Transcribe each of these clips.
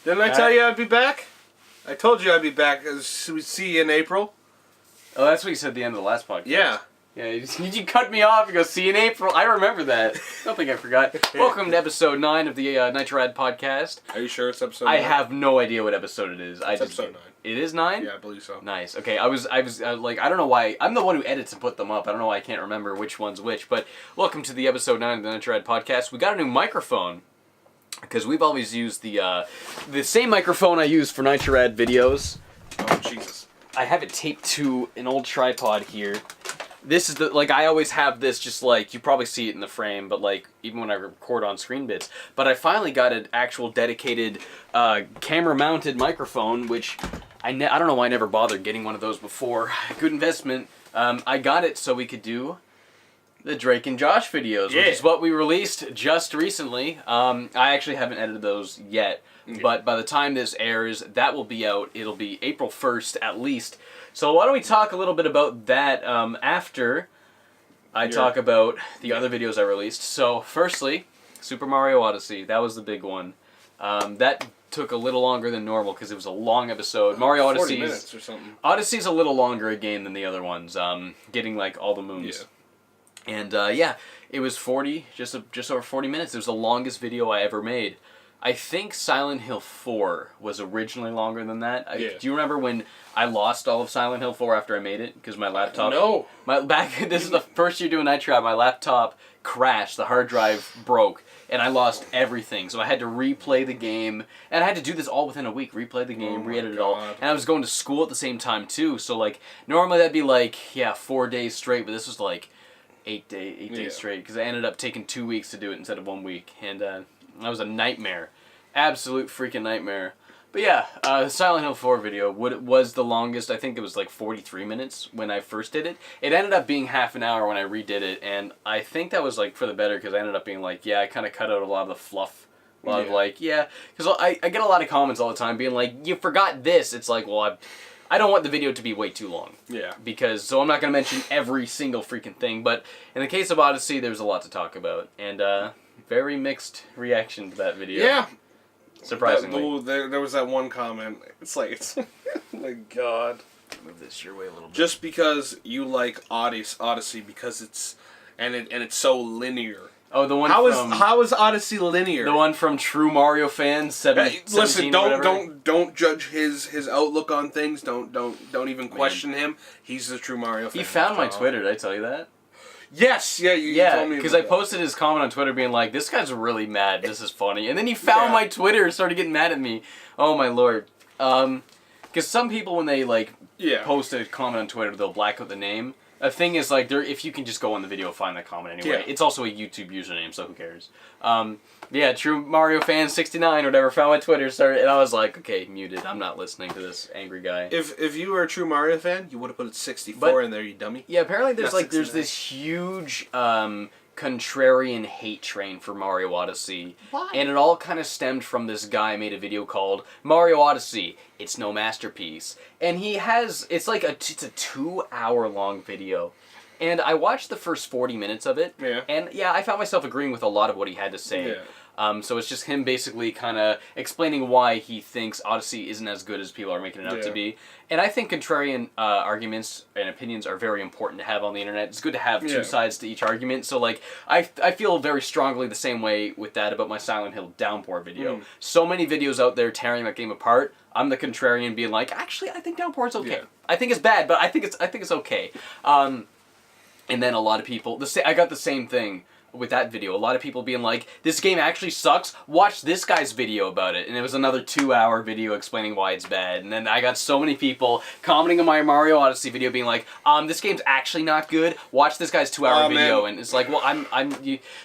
Didn't I tell you I'd be back? I told you I'd be back. We see you in April. Oh, that's what you said at the end of the last podcast. Yeah. Yeah, you cut me off and go, see you in April. I remember that. I don't think I forgot. Welcome to episode 9 of the Nitrocast podcast. Are you sure it's episode 9? I have no idea what episode it is. It's episode 9. It is 9? Yeah, I believe so. Nice. Okay, I was like, I don't know why. I'm the one who edits and put them up. I don't know why I can't remember which one's which. But welcome to the episode 9 of the Nitrocast podcast. We got a new microphone. Because we've always used the same microphone I use for Nitrocast videos. Oh, Jesus. I have it taped to an old tripod here. This is I always have this just you probably see it in the frame, but even when I record on screen bits. But I finally got an actual dedicated camera mounted microphone, which I don't know why I never bothered getting one of those before. Good investment. I got it so we could do the Drake and Josh videos, which is what we released just recently. I actually haven't edited those yet, but by the time this airs, that will be out. It'll be April 1st at least. So why don't we talk a little bit about that after I talk about the other videos I released. So firstly, Super Mario Odyssey. That was the big one. That took a little longer than normal because it was a long episode. Mario Odyssey. 40 minutes or something. Odyssey's a little longer a game than the other ones. Getting all the moons. Yeah. And it was just over 40 minutes. It was the longest video I ever made. I think Silent Hill 4 was originally longer than that. Do you remember when I lost all of Silent Hill 4 after I made it? Because my laptop... No. This is the first year doing Nitrocast. My laptop crashed. The hard drive broke. And I lost everything. So I had to replay the game. And I had to do this all within a week. Replay the game, re-edit it all. And I was going to school at the same time, too. So, normally that'd be 4 days straight. But this was 8 days straight. Because I ended up taking 2 weeks to do it instead of 1 week. And that was a nightmare. Absolute freaking nightmare. But yeah, the Silent Hill 4 video was the longest. I think it was 43 minutes when I first did it. It ended up being half an hour when I redid it, and I think that was for the better because I ended up being I kind of cut out a lot of the fluff. A lot of because I get a lot of comments all the time being you forgot this. It's well, I don't want the video to be way too long. Yeah. So I'm not going to mention every single freaking thing, but in the case of Odyssey, there's a lot to talk about, and very mixed reaction to that video. Yeah. Surprisingly. There was that one comment. It's oh my God. Move this your way a little bit. Just because you like Odyssey because it's so linear. Oh, the one how is Odyssey linear? The one from True Mario Fans. Listen, don't judge his outlook on things. Don't even question him. He's a True Mario fan. He found my Twitter. Did I tell you that? Yes, you told me. Because I posted his comment on Twitter being this guy's really mad. This is funny. And then he found my Twitter and started getting mad at me. Oh my lord. Because some people when they post a comment on Twitter, they'll black out the name. The thing is if you can just go on the video and find that comment anyway. Yeah. It's also a YouTube username, so who cares? True Mario Fan 69 or whatever found my Twitter started, and I was okay, muted. I'm not listening to this angry guy. If you were a true Mario fan, you would have put it 64 in there, you dummy. Yeah, apparently there's this huge contrarian hate train for Mario Odyssey. Why? And it all kind of stemmed from this guy made a video called Mario Odyssey, It's No Masterpiece. And he has it's a 2-hour long video. And I watched the first 40 minutes of it. Yeah. And I found myself agreeing with a lot of what he had to say. Yeah. So it's just him basically kind of explaining why he thinks Odyssey isn't as good as people are making it out to be. And I think contrarian arguments and opinions are very important to have on the internet. It's good to have two sides to each argument. So I feel very strongly the same way with that about my Silent Hill Downpour video. So many videos out there tearing that game apart. I'm the contrarian being actually I think Downpour's okay. Yeah. I think it's bad, but I think it's okay. And then a lot of people I got the same thing with that video. A lot of people being this game actually sucks. Watch this guy's video about it. And it was another 2-hour video explaining why it's bad. And then I got so many people commenting on my Mario Odyssey video being this game's actually not good. Watch this guy's 2-hour video. Man. And it's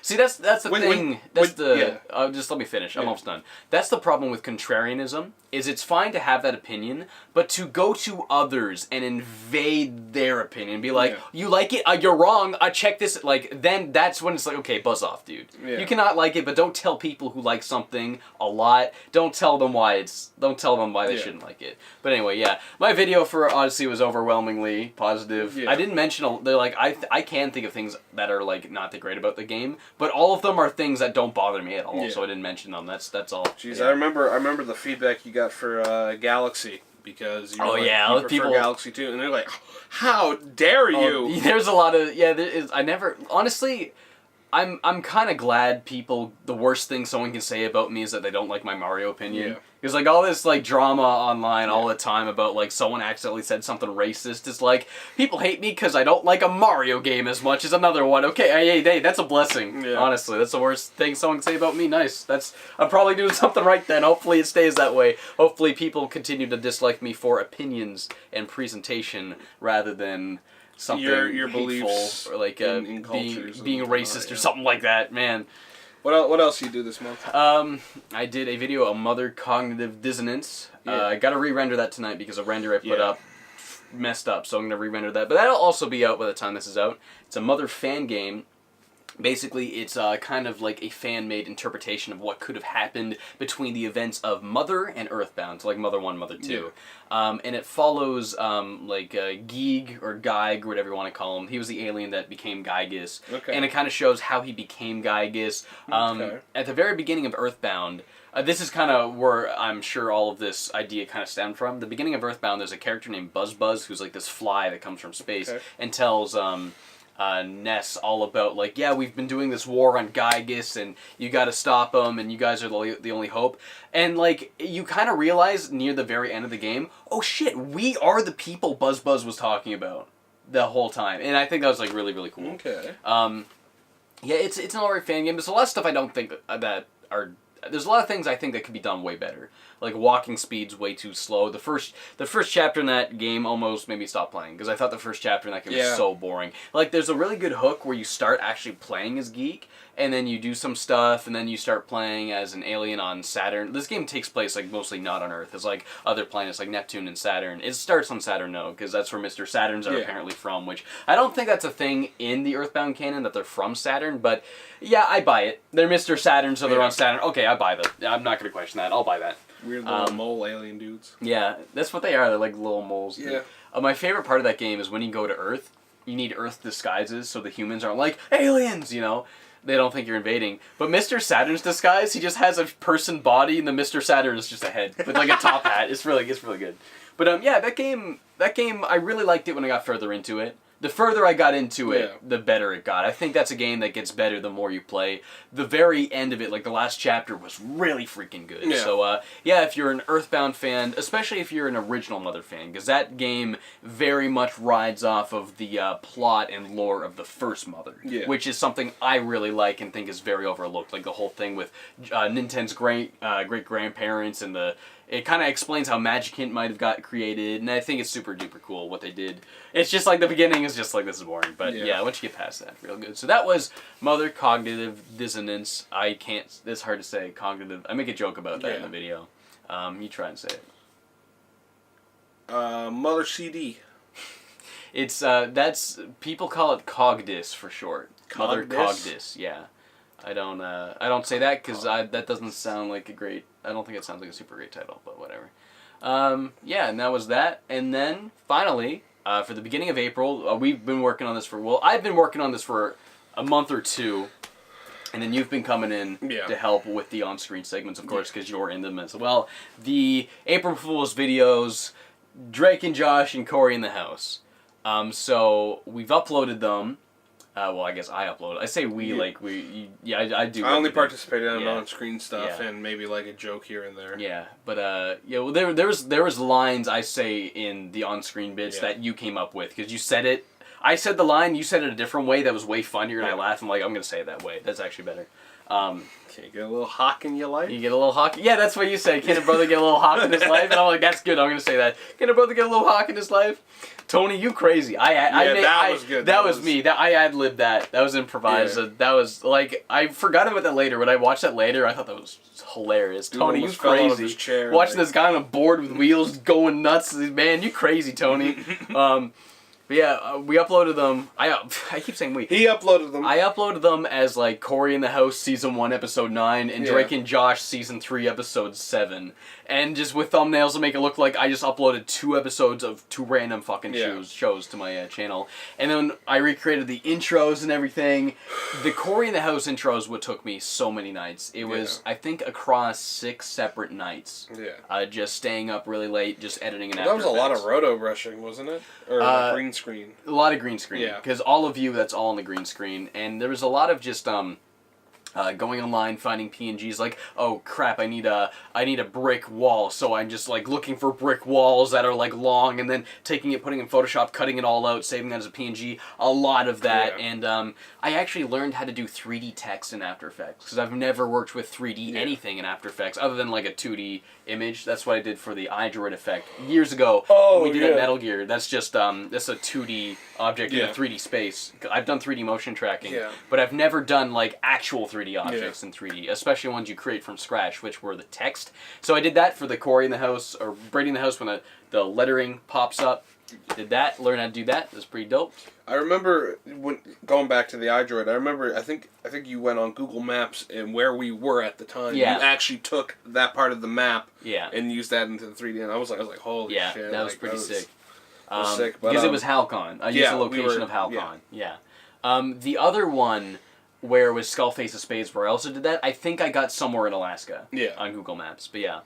see, that's the thing. Just let me finish. I'm almost done. That's the problem with contrarianism, is it's fine to have that opinion, but to go to others and invade their opinion, be you like it, you're wrong, check this, then that's when it's okay, buzz off, dude. Yeah. You cannot like it, but don't tell people who like something a lot. Don't tell them why they shouldn't like it. But anyway, yeah, my video for Odyssey was overwhelmingly positive. Yeah. I didn't mention they're like I can think of things that are like not that great about the game, but all of them are things that don't bother me at all. Yeah. So I didn't mention them. That's all. Jeez, Yeah. I remember the feedback you got for Galaxy. Because you prefer people, Galaxy too, and they're like, "How dare you?" There's a lot of there is. I never honestly. I'm kind of glad people. The worst thing someone can say about me is that they don't like my Mario opinion. Yeah. Because like all this like drama online all the time about like someone accidentally said something racist is like people hate me because I don't like a Mario game as much as another one. Okay, hey, that's a blessing. Yeah. Honestly, that's the worst thing someone can say about me. Nice. I'm probably doing something right then. Hopefully it stays that way. Hopefully people continue to dislike me for opinions and presentation rather than something your hateful beliefs or like in being racist or something like that, man. What else you do this month? I did a video on mother cognitive dissonance. I got to re-render that tonight because a render I put up messed up, so I'm going to re-render that. But that'll also be out by the time this is out. It's a mother fan game. Basically, it's kind of like a fan-made interpretation of what could have happened between the events of Mother and Earthbound, so like Mother 1, Mother 2. Yeah. And it follows Geig or Geig, or whatever you want to call him. He was the alien that became Gygus. Okay. And it kind of shows how he became Gygus. At the very beginning of Earthbound, this is kind of where I'm sure all of this idea kind of stemmed from. The beginning of Earthbound, there's a character named Buzz, who's like this fly that comes from space, and tells... Ness all about like, yeah, we've been doing this war on Gygus and you got to stop him and you guys are the only hope. And like you kind of realize near the very end of the game, oh shit, we are the people Buzz was talking about the whole time. And I think that was like really, really cool. Okay. Yeah, it's an alright fan game. There's a lot of stuff I don't think that are... There's a lot of things I think that could be done way better. Like walking speed's way too slow. The first chapter in that game almost made me stop playing because I thought the first chapter in that game was so boring. Like there's a really good hook where you start actually playing as Geek and then you do some stuff and then you start playing as an alien on Saturn. This game takes place like mostly not on Earth. It's like other planets like Neptune and Saturn. It starts on Saturn though because that's where Mr. Saturns are apparently from, which I don't think that's a thing in the Earthbound canon that they're from Saturn, but yeah, I buy it. They're Mr. Saturn, so they're on Saturn. Okay, I buy that. I'm not going to question that. I'll buy that. Weird little mole alien dudes. Yeah, that's what they are. They're like little moles. Yeah. My favorite part of that game is when you go to Earth, you need Earth disguises so the humans aren't like, aliens, you know? They don't think you're invading. But Mr. Saturn's disguise, he just has a person body and the Mr. Saturn is just a head with like a top hat. It's really good. But yeah, that game, I really liked it when I got further into it. The further I got into it, the better it got. I think that's a game that gets better the more you play. The very end of it, like the last chapter, was really freaking good. Yeah. So, yeah, if you're an Earthbound fan, especially if you're an original Mother fan, because that game very much rides off of the plot and lore of the first Mother, which is something I really like and think is very overlooked. Like the whole thing with Nintendo's great-grandparents and it kind of explains how Magic Hint might have got created, and I think it's super duper cool what they did. It's just like the beginning is just like, this is boring, but yeah, once you get past that, real good. So that was Mother Cognitive Dissonance. It's hard to say, cognitive. I make a joke about that in the video. You try and say it. Mother CD. It's, people call it Cogdis for short. Mother Cogdis, yeah. I don't say that because that doesn't sound like I don't think it sounds like a super great title, but whatever. Yeah, and that was that. And then, finally, for the beginning of April, we've been working on this I've been working on this for a month or two, and then you've been coming in to help with the on-screen segments, of course, because you're in them as well. The April Fool's videos, Drake and Josh and Corey in the house. So, we've uploaded them. Well, I guess I upload. I say we, like we. I do. I only participated in on-screen stuff and maybe like a joke here and there. Yeah, but yeah. Well, there was lines I say in the on-screen bits that you came up with because you said it. I said the line, you said it a different way that was way funnier, and I laughed. I'm like, I'm gonna say it that way. That's actually better. Can you get a little hawk in your life? You get a little hawk. Yeah, that's what you say. Can a brother get a little hawk in his life? And I'm like, that's good. I'm gonna say that. Can a brother get a little hawk in his life? Tony, you crazy. That was good. That was me. I ad-libbed that. That was improvised. Yeah. That was, like, I forgot about that later. When I watched that later, I thought that was hilarious. Dude, Tony, you crazy. Watching this guy on a board with wheels going nuts. Man, you crazy, Tony. But yeah, we uploaded them. I keep saying we. He uploaded them. I uploaded them as like Corey in the House Season 1 Episode 9 and Drake and Josh Season 3 Episode 7. And just with thumbnails to make it look like I just uploaded 2 episodes of 2 random fucking shows to my channel. And then I recreated the intros and everything. The Corey in the House intro is what took me so many nights. It was, I think, across 6 separate nights. Yeah. Just staying up really late, just editing and That was a lot of roto brushing, wasn't it? Or green screen. A lot of green screen. Yeah. Because all of you, that's all on the green screen. And there was a lot of just going online, finding PNGs like, oh crap, I need a brick wall, so I'm just like looking for brick walls that are like long, and then taking it, putting it in Photoshop, cutting it all out, saving that as a PNG. A lot of that, and I actually learned how to do 3D text in After Effects because I've never worked with 3D anything in After Effects other than like a 2D image. That's what I did for the iDroid effect years ago. Oh, we did at Metal Gear. That's just that's a 2D object in a 3D space. I've done 3D motion tracking, but I've never done like actual 3D objects in 3D, especially ones you create from scratch, which were the text. So I did that for the Corey in the House, or Brady in the House, when the lettering pops up. Did that, learn how to do that. That's pretty dope. I remember when going back to the iDroid. I remember I think you went on Google Maps and where we were at the time. Yeah. You actually took that part of the map. Yeah. And used that into the 3D. And I was like, holy shit! Yeah, that was pretty sick. Sick, but, because it was Halcon. I used the location of Halcon. Yeah. The other one where it was Skullface of Spades, where I also did that, I think I got somewhere in Alaska. Yeah. On Google Maps, but yeah.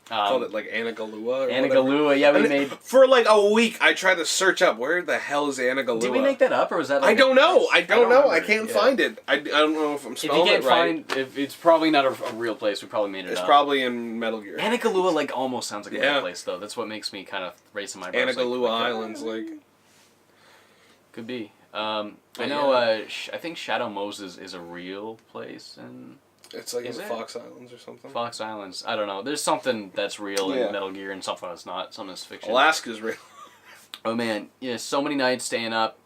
Called it like Anagalua. Anagalua, yeah, we made. For like a week, I tried to search up where the hell is Anagalua. Did we make that up, or was that? Like I don't know. I don't know. Remember. I can't find it. I don't know if I'm spelling it right. If it's probably not a real place. We probably made it up. It's probably in Metal Gear. Anagalua like almost sounds like a real place though. That's what makes me kind of race in my brain. Anagalua Islands, like. Could be. I know. I think Shadow Moses is a real place, and it's like in the Fox Islands or something. Fox Islands. I don't know. There's something that's real in Metal Gear, and something that's not. Something that's fiction. Alaska's real. Oh man, yeah. So many nights staying up,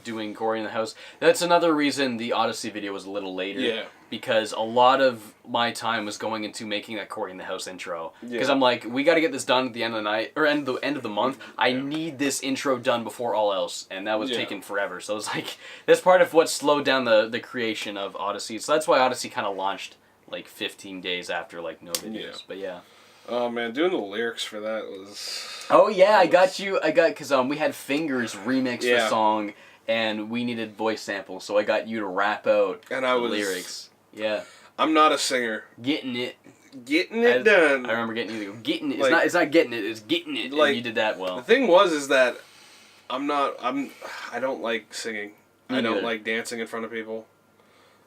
doing Corey in the House. That's another reason the Odyssey video was a little later. Yeah. Because a lot of my time was going into making that Corey in the House intro. Because Yeah. I'm like, we got to get this done at the end of the night, or end of the month. I need this intro done before all else, and that was taking forever. So it's like, that's part of what slowed down the creation of Odyssey. So that's why Odyssey kind of launched like 15 days after like no videos. Yeah. But yeah. Oh man, doing the lyrics for that was. Oh yeah, I got because we had Fingers remix the song, and we needed voice samples, so I got you to rap out And the lyrics. Yeah. I'm not a singer. Getting it done. I remember getting you getting it. Like, It's not getting it. It's getting it. like, and you did that well. The thing is that I don't like singing. I don't like dancing in front of people.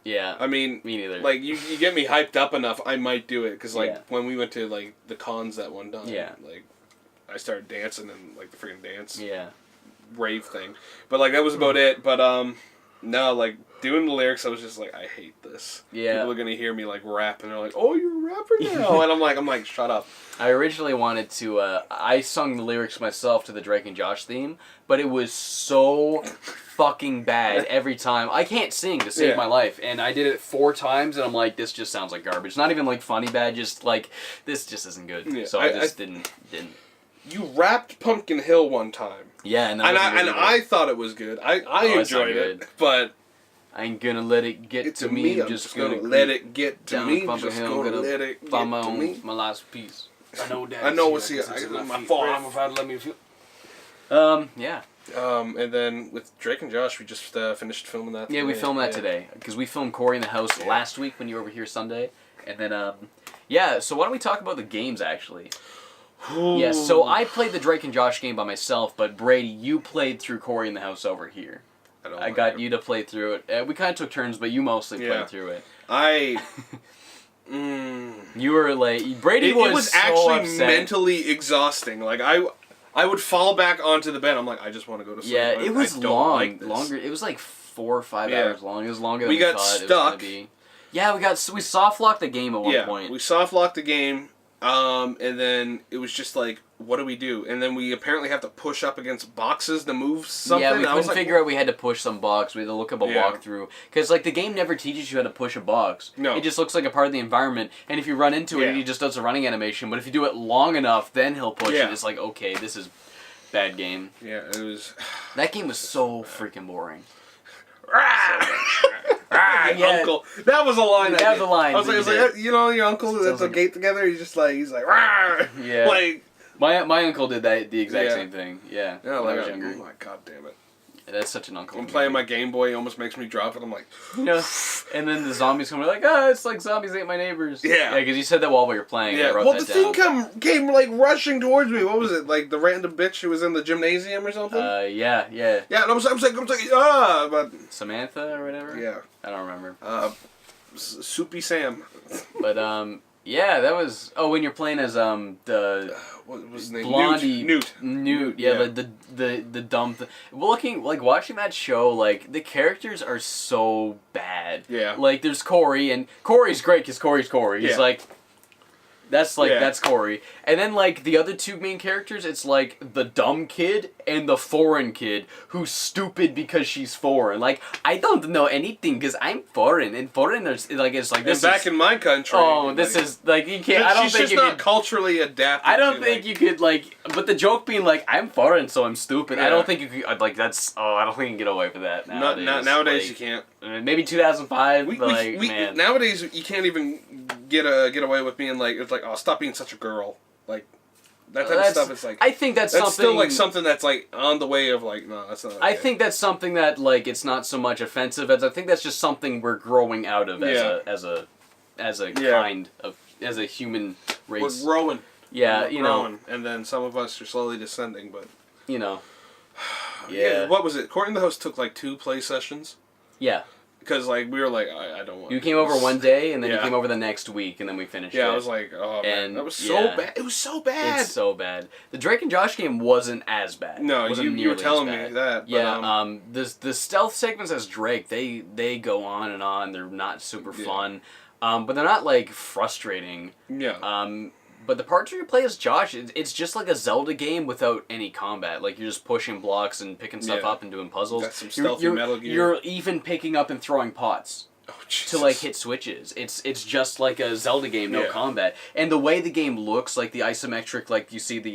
Yeah. I mean, me neither. Like you get me hyped up enough, I might do it because when we went to like the cons that one time, like I started dancing and like the freaking dance rave thing, but like that was about it. But no, like doing the lyrics, I was just like, I hate this. Yeah. People are gonna hear me like rap and they're like, oh, you're a rapper now, and I'm like, shut up. I originally wanted to. I sung the lyrics myself to the Drake and Josh theme, but it was so fucking bad every time. I can't sing to save my life, and I did it 4 times, and I'm like, this just sounds like garbage. Not even like funny bad, just like this just isn't good. Yeah. So I just didn't. You rapped Pumpkin Hill one time. Yeah, and I thought it was good. I enjoyed it, but. I ain't gonna let it get to me. I'm just gonna let it get to me. I'm just gonna let it get to me. My last piece. I know that. I know what's here. I got my fault. Let me feel. Yeah. And then with Drake and Josh, we just finished filming that. Yeah, we filmed that today because we filmed Corey in the House last week when you were over here Sunday, and then yeah. So why don't we talk about the games actually? Yeah. So I played the Drake and Josh game by myself, but Brady, you played through Corey in the House over here. I got you to play through it. We kind of took turns, but you mostly played through it. You were like Brady It was so actually upset. mentally exhausting. Like I would fall back onto the bed. I'm like, I just want to go to sleep. Yeah, it was long. Longer. It was like 4 or 5 hours long. It was longer than we got thought stuck. it was gonna be. Yeah, we soft locked the game at one point. We soft locked the game. And then it was just like, what do we do? And then we apparently have to push up against boxes to move something. Yeah, we couldn't figure out we had to push some box. We had to look up a walkthrough. Because, like, the game never teaches you how to push a box. No. It just looks like a part of the environment. And if you run into it, he just does a running animation. But if you do it long enough, then he'll push it. It's like, okay, this is bad game. Yeah, it was. That game was so freaking boring. Yeah. Uncle. That was a line. That was a line. I was like, you know, your uncle that's a gate together. He's like, Rah! Yeah. Like my uncle did the exact same thing. Yeah. Yeah, when like, I was younger. oh my god, damn it. That's such an uncle. I'm playing my Game Boy, it almost makes me drop it. I'm like, you know, and then the zombies come like, it's like zombies ate my neighbors. Yeah. Yeah, because you said that while we were playing. Yeah. And I wrote Well, that the down. thing came like rushing towards me. What was it? Like the random bitch who was in the gymnasium or something? Yeah. Yeah, and I was like, but Samantha or whatever. yeah, I don't remember. Soupy Sam. But yeah, that was. Oh, when you're playing as the what was his name? Blondie Newt. Yeah, the dumb. Watching that show, like the characters are so bad. Yeah. Like there's Corey, and Corey's great because Corey's Corey. He's Yeah. That's Corey. And then like the other two main characters, it's like the dumb kid and the foreign kid who's stupid because she's foreign. Like I don't know anything because I'm foreign, and foreigners like it's like this. And back in my country. Oh, this is like you can't. I don't she's think just you not could, culturally adapted. I don't think you could like. But the joke being like I'm foreign, so I'm stupid. Yeah. I don't think you could like that's. Oh, I don't think you can get away with that nowadays. Nowadays like, you can't. Maybe 2005. Man. Nowadays you can't even get away with being like it's like stop being such a girl like that type of stuff. It's like I think that's something still like something that's like on the way of like no, that's not. Okay. I think that's something that like it's not so much offensive as I think that's just something we're growing out of as a kind of as a human race. We're growing. Yeah, we're growing, and then some of us are slowly descending, but you know. Yeah. What was it? Court in the House took like 2 play sessions. Yeah. Because like we were like I don't want. You came over one day and then you came over the next week and then we finished. Yeah, it. I was like, oh man, and that was so bad. It was so bad. It's so bad. The Drake and Josh game wasn't as bad. No, you were telling me that. But, yeah, the stealth segments as Drake, they go on and on. They're not super fun, but they're not like frustrating. Yeah. But the parts where you play as Josh, it's just like a Zelda game without any combat. Like, you're just pushing blocks and picking stuff up and doing puzzles. Got some stealthy Metal Gear. You're even picking up and throwing pots. To like hit switches. It's just like a Zelda game, no combat. And the way the game looks, like the isometric, like you see the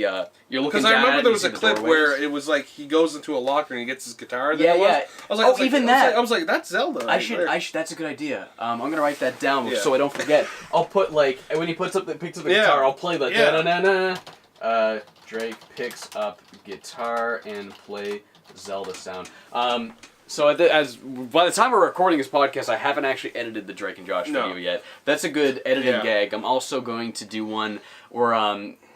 you're looking down. Because I remember there was a the clip doorways. where it was like he goes into a locker and he gets his guitar. Yeah. I was like, that. I was like, that's Zelda. I should. That's a good idea. I'm gonna write that down so I don't forget. I'll put like when he picks up the guitar, I'll play like da-na-na-na. Drake picks up guitar and play Zelda sound. So as by the time we're recording this podcast, I haven't actually edited the Drake and Josh video yet. That's a good edited gag. I'm also going to do one where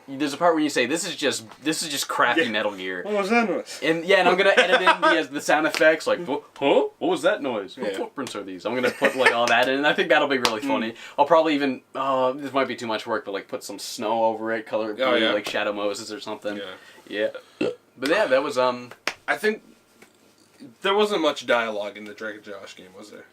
there's a part where you say this is just crappy Metal Gear. What was that noise? And I'm gonna edit in the sound effects like huh? What was that noise? What footprints are these? I'm gonna put like all that in, and I think that'll be really funny. I'll probably even this might be too much work, but like put some snow over it, color it blue, like Shadow Moses or something. Yeah. But yeah, that was I think. There wasn't much dialogue in the Drake and Josh game, was there?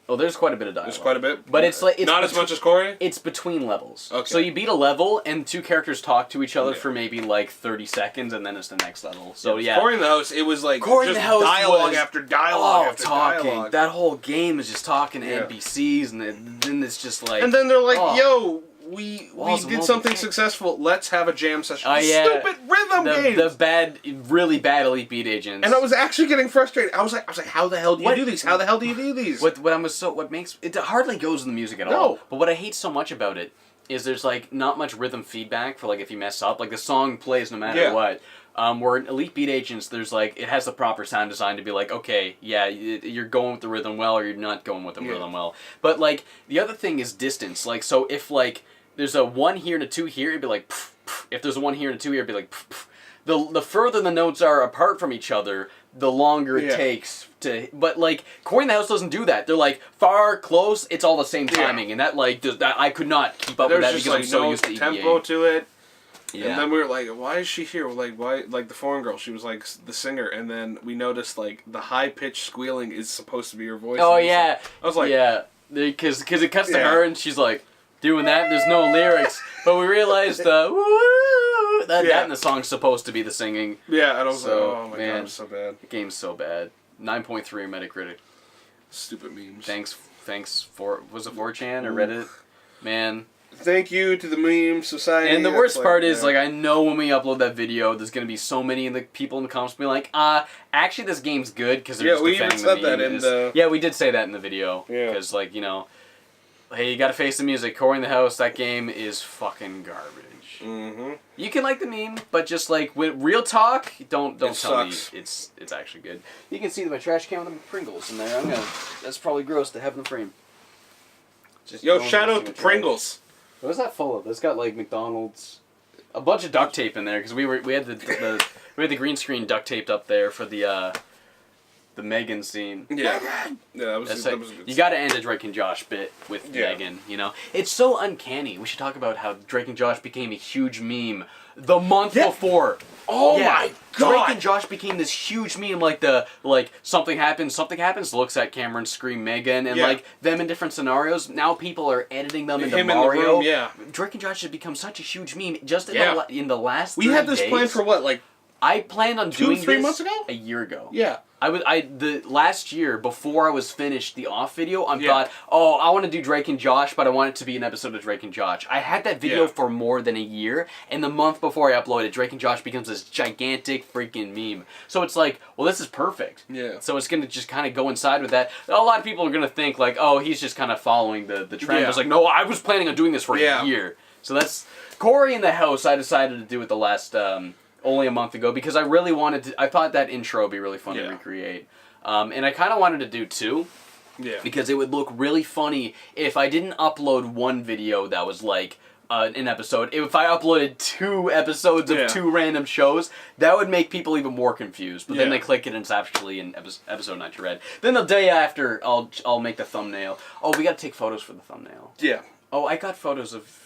Oh, there's quite a bit of dialogue. There's quite a bit? But it's like... Not as much as Corey? It's between levels. Okay. So you beat a level, and 2 characters talk to each other for maybe like 30 seconds, and then it's the next level. So yeah. Corey in the House, it was like Corey just in the House dialogue was, after dialogue after talking. dialogue. That whole game is just talking to NPCs, and then it's just like... And then they're like, yo... We Walls did something successful. Let's have a jam session. Stupid rhythm games. The really bad Elite Beat Agents. And I was actually getting frustrated. I was like, how the hell do you do these? How the hell do you do these? What makes it hardly goes in the music at all. But what I hate so much about it is there's like not much rhythm feedback for like if you mess up. Like the song plays no matter what. Where in Elite Beat Agents, there's like it has the proper sound design to be like, okay, you're going with the rhythm well, or you're not going with the rhythm well. But like the other thing is distance. Like so if like there's a 1 here and a 2 here, it'd be like, pff, pff. If there's a 1 here and a 2 here, it'd be like, pff, pff. The further the notes are apart from each other, the longer it takes to. But like, Corey in the House doesn't do that. They're like far, close. It's all the same timing, and that like I could not keep up with that because I'm so used to EDA. Tempo to it. Yeah. And then we were like, why is she here? Like, why? Like the foreign girl, she was like the singer, and then we noticed like the high pitched squealing is supposed to be her voice. Oh yeah. Like, I was like, because it cuts to her and she's like. Doing that, there's no lyrics, but we realized that in the song's supposed to be the singing. Yeah, and I was like, oh my god, it's so bad. The game's so bad. 9.3 Metacritic. Stupid memes. Thanks for was it 4chan or Reddit? Man, Thank you to the Meme Society. And the worst part is, like, I know when we upload that video, there's going to be so many of the people in the comments being like, actually this game's good, because they're just defending the meme. Yeah, we even said that in the... Yeah, we did say that in the video. Yeah. Because, like, you know, hey, you gotta face the music. Corey in the House, that game is fucking garbage. Mm-hmm. You can like the meme, but just, like, with real talk, don't tell sucks. Me it's actually good. You can see my trash can with the Pringles in there. That's probably gross to have in the frame. Just yo, shout out to Pringles. What is that full of? It's got like McDonald's, a bunch of duct tape in there because we had the green screen duct taped up there for the Megan scene. Yeah, that was a good you got to end a Drake and Josh bit with Megan. You know, it's so uncanny. We should talk about how Drake and Josh became a huge meme the month before. Oh my god! Drake and Josh became this huge meme, like something happens, looks at camera and scream Megan, and like them in different scenarios. Now people are editing them into Mario. In the room, Drake and Josh has become such a huge meme just in the last. We had this planned for what, like? I planned on doing 3 months ago? A year ago. Yeah. The last year, before I was finished the off video, I thought, I want to do Drake and Josh, but I want it to be an episode of Drake and Josh. I had that video for more than a year, and the month before I uploaded, Drake and Josh becomes this gigantic freaking meme. So it's like, well, this is perfect. Yeah. So it's going to just kind of go inside with that. A lot of people are going to think, like, oh, he's just kind of following the trend. Yeah. It's like, no, I was planning on doing this for a year. So that's... Corey in the House, I decided to do it the last... only a month ago, because I really wanted to... I thought that intro would be really fun to recreate. And I kind of wanted to do 2. Yeah. Because it would look really funny if I didn't upload one video that was like an episode. If I uploaded 2 episodes of 2 random shows, that would make people even more confused. But then they click it and it's actually an episode not to read. Then the day after, I'll make the thumbnail. Oh, we got to take photos for the thumbnail. Yeah. Oh, I got photos of...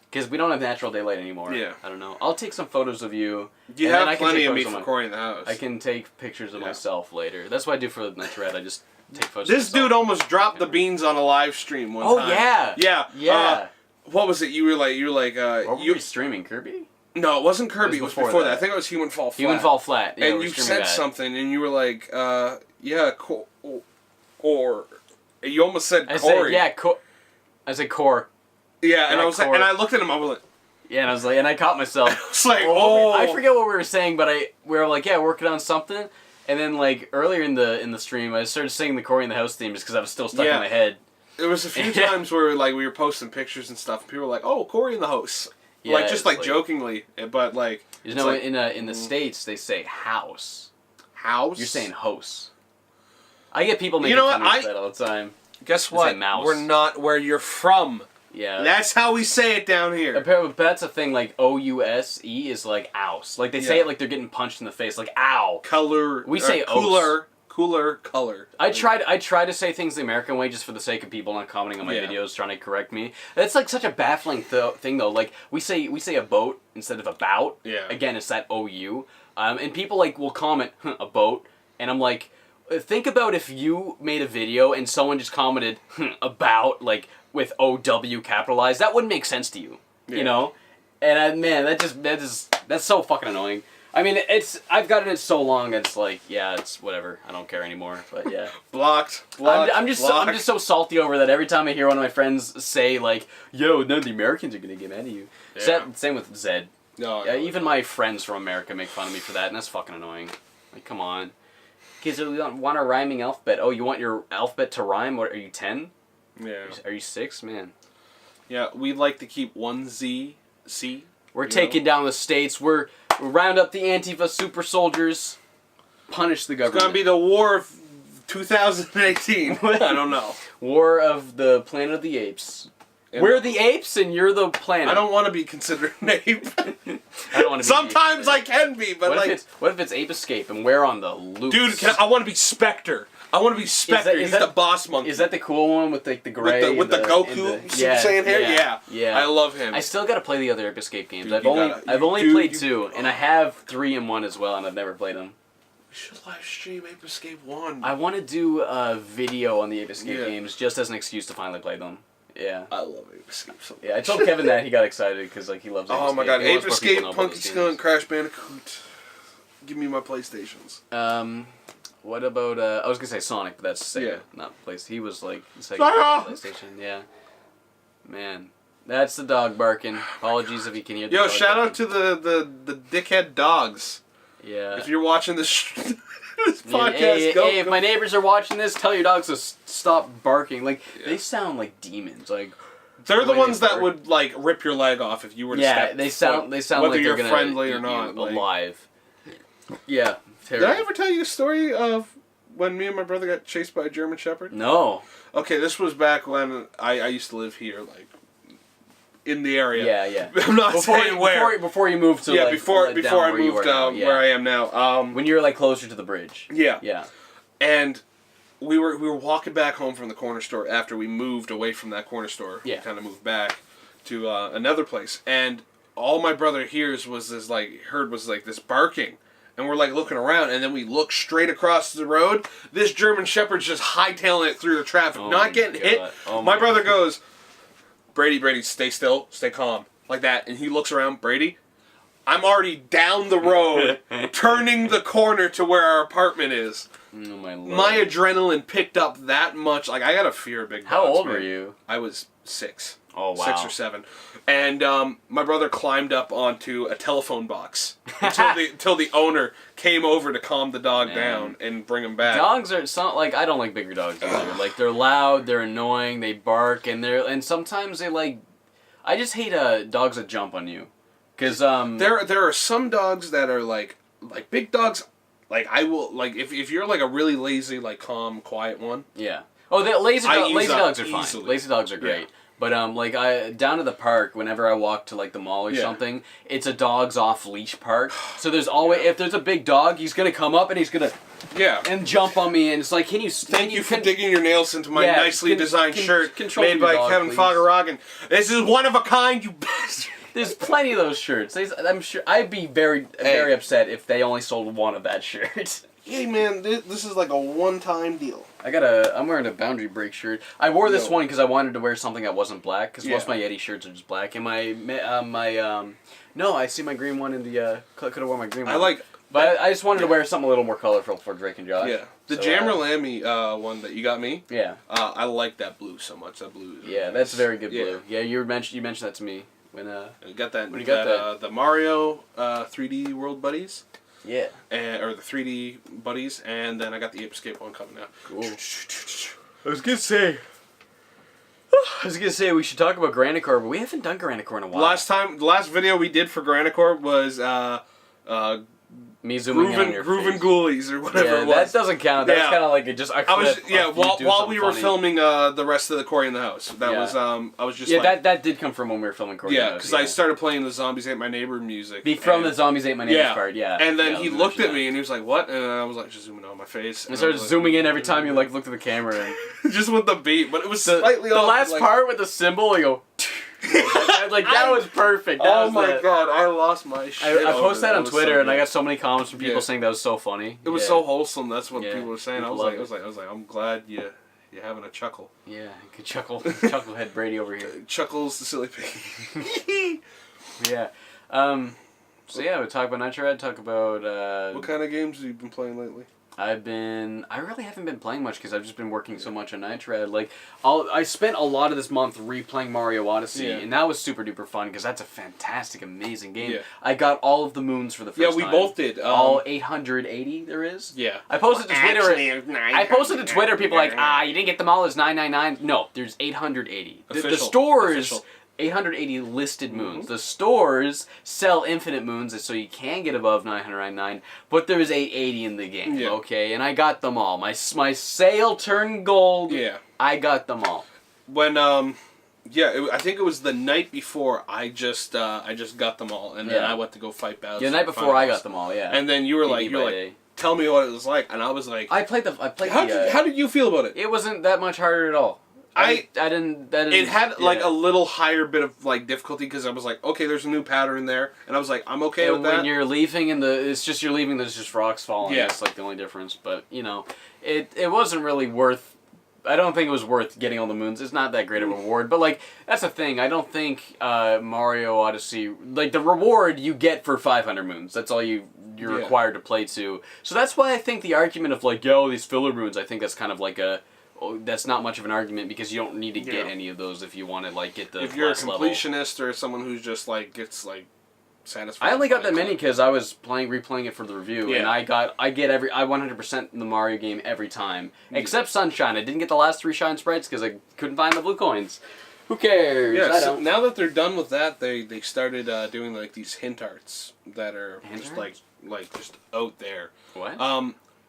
Because we don't have natural daylight anymore. Yeah. I don't know. I'll take some photos of you. You have plenty of me for Corey in the House. I can take pictures of myself later. That's what I do for the Nitrocast. I just take photos of myself. Dude almost dropped the beans on a live stream one time. Oh, yeah. Yeah. Yeah. What was it? You were like... What were you streaming? Kirby? No, it wasn't Kirby. It was before that. I think it was Human Fall Flat. Human Fall Flat. Yeah, and you said something, and you were like, or... You almost said Corey. I said Core. Yeah, and I was like, and I looked at him, I was like... Yeah, and I was like, and I caught myself. I was like, oh! I forget what we were saying, but we were like, working on something, and then like earlier in the stream, I started singing the Corey in the House theme just because I was still stuck in my head. There was a few times where like we were posting pictures and stuff, and people were like, "Oh, Corey in the House," like just like jokingly, but like you know, in the States they say house. House. You're saying house. I get people making fun of that all the time. Guess what? We're not where you're from. Yeah. That's how we say it down here. But that's a thing, like, O-U-S-E is like ouse. Like, they say it like they're getting punched in the face, like, ow. Color. We say cooler. Cooler color. I try to say things the American way just for the sake of people not commenting on my videos, trying to correct me. That's like such a baffling thing, though. Like, we say a boat instead of about. Yeah. Again, it's that O-U. And people, like, will comment, a boat. And I'm like, think about if you made a video and someone just commented, about, like... with O-W capitalized, that wouldn't make sense to you, you know? And man, that's so fucking annoying. I mean, I've gotten it so long, it's like, it's whatever. I don't care anymore, but yeah. Blocked. I'm just so salty over that every time I hear one of my friends say, like, yo, no, the Americans are gonna get mad at you. Yeah. Same with Zed. No, even my friends from America make fun of me for that, and that's fucking annoying. Like, come on. Kids, we don't want a rhyming alphabet. Oh, you want your alphabet to rhyme? What, are you 10? Yeah. Are you 6, man? Yeah, we'd like to keep one Z, C. We're taking down the states. We're round up the Antifa super soldiers. Punish the government. It's gonna be the war of 2018. I don't know. War of the Planet of the Apes. And we're the apes and you're the planet. I don't want to be considered an ape. I don't want to be. Sometimes I can be, but what if it's Ape Escape and we're on the loose? Dude, I want to be Spectre. I want to be Spectre. He's the boss monkey. Is that the cool one with like the gray with the Goku Super Saiyan hair? Yeah. I love him. I still got to play the other Ape Escape games. Dude, I've only played 2, and I have 3 and 1 as well, and I've never played them. We should live stream Ape Escape 1. I want to do a video on the Ape Escape games just as an excuse to finally play them. Yeah. I love Ape Escape so much. Yeah, I told Kevin that. He got excited because like he loves Ape Escape. Oh my god, Ape Escape, Punky Skunk, Crash Bandicoot. Give me my PlayStations. What about, I was going to say Sonic, but that's Sega, not PlayStation. He was like, Sega, PlayStation, yeah. Man. That's the dog barking. Apologies if you can hear the Yo, dog shout barking. out to the dickhead dogs. Yeah. If you're watching this podcast, hey, if my neighbors are watching this, tell your dogs to stop barking. Like, they sound like demons. Like, they're the ones that would, like, rip your leg off if you were to step they sound whether like you're they're friendly or not. Alive. Yeah. Terrible. Did I ever tell you a story of when me and my brother got chased by a German Shepherd? No. Okay, this was back when I used to live here, like, in the area. Yeah. I'm not saying where. Before you moved to, before I moved where I am now. When you were, like, closer to the bridge. Yeah. Yeah. And we were walking back home from the corner store after we moved away from that corner store. Yeah. We kind of moved back to another place. And all my brother heard was this barking. And we're, like, looking around, and then we look straight across the road. This German Shepherd's just hightailing it through the traffic, not getting hit. Oh my brother goes, Brady, stay still, stay calm. Like that. And he looks around, Brady, I'm already down the road, turning the corner to where our apartment is. Oh, my Lord. My adrenaline picked up that much. Like, I got a fear of big dogs. How old were you? I was 6. Oh, wow. 6 or 7. And my brother climbed up onto a telephone box until the owner came over to calm the dog down and bring him back. Dogs are I don't like bigger dogs either. Like, they're loud, they're annoying, they bark, and sometimes they, like, I just hate dogs that jump on you. Because there are some dogs that are like big dogs. Like, I will, like, if you're like a really lazy, like, calm, quiet one. Yeah. Oh, lazy dogs are fine. Easily. Lazy dogs are great. Yeah. But like down to the park, whenever I walk to like the mall or something, it's a dogs off leash park. So there's always if there's a big dog, he's gonna come up and he's gonna and jump on me, and it's like, thank you for digging your nails into my nicely designed shirt made by Kevin Fogaragan. This is one of a kind, you bastard. There's plenty of those shirts. I'm sure I'd be very upset if they only sold one of that shirt. Hey man, this is like a one-time deal. I'm wearing a Boundary Break shirt. I wore this one because I wanted to wear something that wasn't black, because most of my Yeti shirts are just black. And no, I see my green one in the, could have worn my green one. But I just wanted to wear something a little more colorful for Drake and Josh. Yeah. The Jammer Lammy one that you got me. Yeah. I like that blue so much. That blue is that's very good blue. Yeah, you mentioned that to me when you got that the Mario 3D World Buddies. Yeah. Or the 3D buddies, and then I got the Ape Escape one coming out. Cool. I was gonna say we should talk about Granicore, but we haven't done Granicore in a while. The last video we did for Granicore was me zooming in on your Groovin' face. Ghoulies or whatever it was. That doesn't count. That's kind of like while we were filming the rest of the Corey in the House. That was I was just that did come from when we were filming Corey in the House. Because I started playing the Zombies Ate My Neighbor music. From the Zombies Ate My Neighbor part, And then he looked at me and he was like, "What?" And I was like, just zooming on my face. And I started zooming in every time you like looked at the camera. And just with the beat, but it was slightly off. The last part with the symbol, you go. That was perfect. God, I lost my shit. I posted that on Twitter, and I got so many comments from people saying that was so funny. It was so wholesome. That's what people were saying. I was like, I'm glad you're having a chuckle. Yeah, good chucklehead Brady over here. Chuckles the silly pig. Yeah. So we talk about Nitro. Talk about what kind of games have you been playing lately? I really haven't been playing much because I've just been working so much on Nitro. Like, I spent a lot of this month replaying Mario Odyssey, and that was super duper fun because that's a fantastic, amazing game. Yeah. I got all of the moons for the first time. Yeah, we both did. All 880 there is. Yeah. I posted to Twitter. People like, you didn't get them all as 999. No, there's 880. The stores. 880 listed moons. The stores sell infinite moons, so you can get above 999, but there's 880 in the game, okay? And I got them all. My sale turned gold. Yeah. I got them all. When, I think it was the night before I just got them all, and then I went to go fight Bowser. Yeah, the night before I got them all, yeah. And then you were like, tell me what it was like, and I was like... I played How did you feel about it? It wasn't that much harder at all. I didn't. It had like a little higher bit of like difficulty because I was like, okay, there's a new pattern there, and I was like, I'm okay with that. When you're leaving there's just rocks falling. Yeah. That's like the only difference. But it wasn't really worth. I don't think it was worth getting all the moons. It's not that great of a reward. But like that's the thing. I don't think Mario Odyssey, like the reward you get for 500 moons. That's all you're required to play to. So that's why I think the argument of like, these filler moons. I think that's kind of like a that's not much of an argument because you don't need to get any of those if you want to like get the. If you're a completionist or someone who's just like gets like satisfied. I only got that many because I was replaying it for the review, and I 100% the Mario game every time except Sunshine. I didn't get the last 3 shine sprites because I couldn't find the blue coins. Who cares? Yeah, so now that they're done with that, they started doing like these hint arts that are just like just out there. What?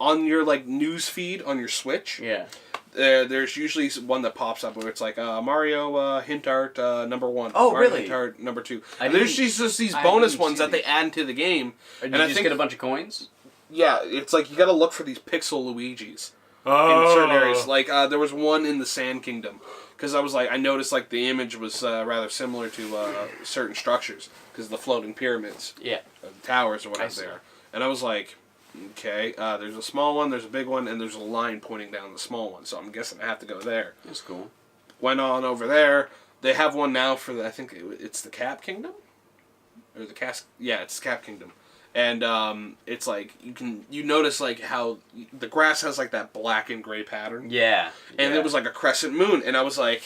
On your like news feed on your Switch. Yeah. There's usually one that pops up where it's like Mario hint art number 1. Oh, Mario really? Hint art number 2. And there's just these bonus ones that they add to the game. And you just get a bunch of coins? Yeah, it's like you got to look for these pixel Luigis in certain areas. Like there was one in the Sand Kingdom because I noticed like the image was rather similar to certain structures because of the floating pyramids. Yeah. Towers or whatever there. And I was like, okay, there's a small one, there's a big one, and there's a line pointing down the small one, so I'm guessing I have to go there. That's cool. Went on over there. They have one now for I think it's the Cap Kingdom? Or the Cast... Yeah, it's the Cap Kingdom. And it's like, you notice like how the grass has like that black and gray pattern. Yeah. And it was like a crescent moon, and I was like,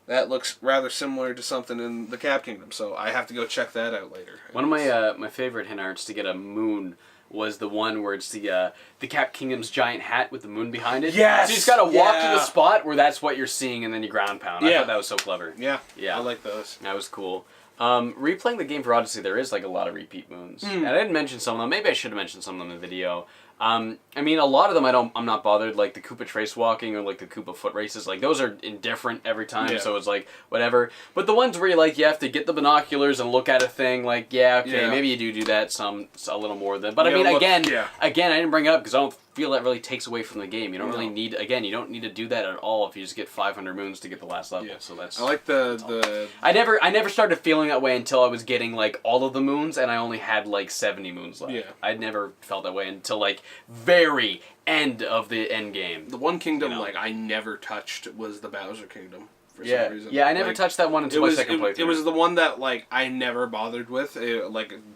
that looks rather similar to something in the Cap Kingdom, so I have to go check that out later. One of my favorite hint arts to get a moon was the one where it's the Cap Kingdom's giant hat with the moon behind it. Yes! So you just gotta walk to the spot where that's what you're seeing and then you ground pound. I thought that was so clever. Yeah. I like those. That was cool. Replaying the game for Odyssey, there is like a lot of repeat moons. And I didn't mention some of them. Maybe I should have mentioned some of them in the video. I mean, a lot of them I'm not bothered, like the Koopa trace walking or like the Koopa foot races. Like those are indifferent every time, so it's like whatever. But the ones where you have to get the binoculars and look at a thing, like maybe you do that a little more than. But I mean, again, I didn't bring it up because I don't feel that really takes away from the game. You don't really need you don't need to do that at all if you just get 500 moons to get the last level. So that's. I like the. I never started feeling that way until I was getting like all of the moons and I only had like 70 moons left. Yeah. I never felt that way until like very end of the end game. The one kingdom I never touched was the Bowser Kingdom for some reason. Yeah, I never touched that one until my second playthrough. It was the one that I never bothered with.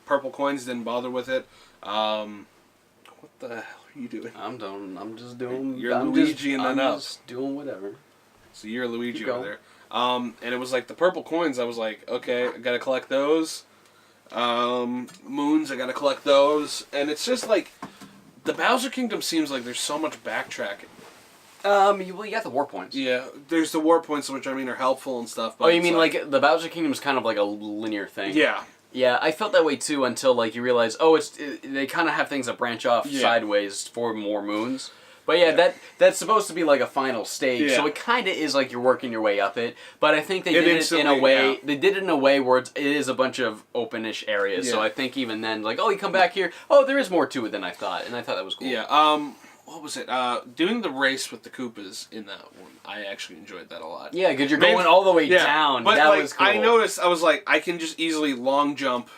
Purple coins didn't bother with it. What the hell are you doing? I'm just doing. You're Luigi and then up. I'm just doing whatever. So you're Luigi over there. And it was like the purple coins. I was like, okay, I gotta collect those. Moons, I gotta collect those. And it's just like the Bowser Kingdom seems like there's so much backtracking. You got the war points. Yeah, there's the war points, which I mean are helpful and stuff. But you mean like the Bowser Kingdom is kind of like a linear thing? Yeah. Yeah, I felt that way too until you realize, they kind of have things that branch off sideways for more moons. But that's supposed to be like a final stage, so it kind of is like you're working your way up it. But I think they did it in a way. Yeah. They did it in a way where it is a bunch of openish areas. Yeah. So I think even then, you come back here. Oh, there is more to it than I thought, and I thought that was cool. Yeah. What was it? Doing the race with the Koopas in that one, I actually enjoyed that a lot. Yeah, because you're going all the way down. But that was cool. I noticed, I was like, I can just easily long jump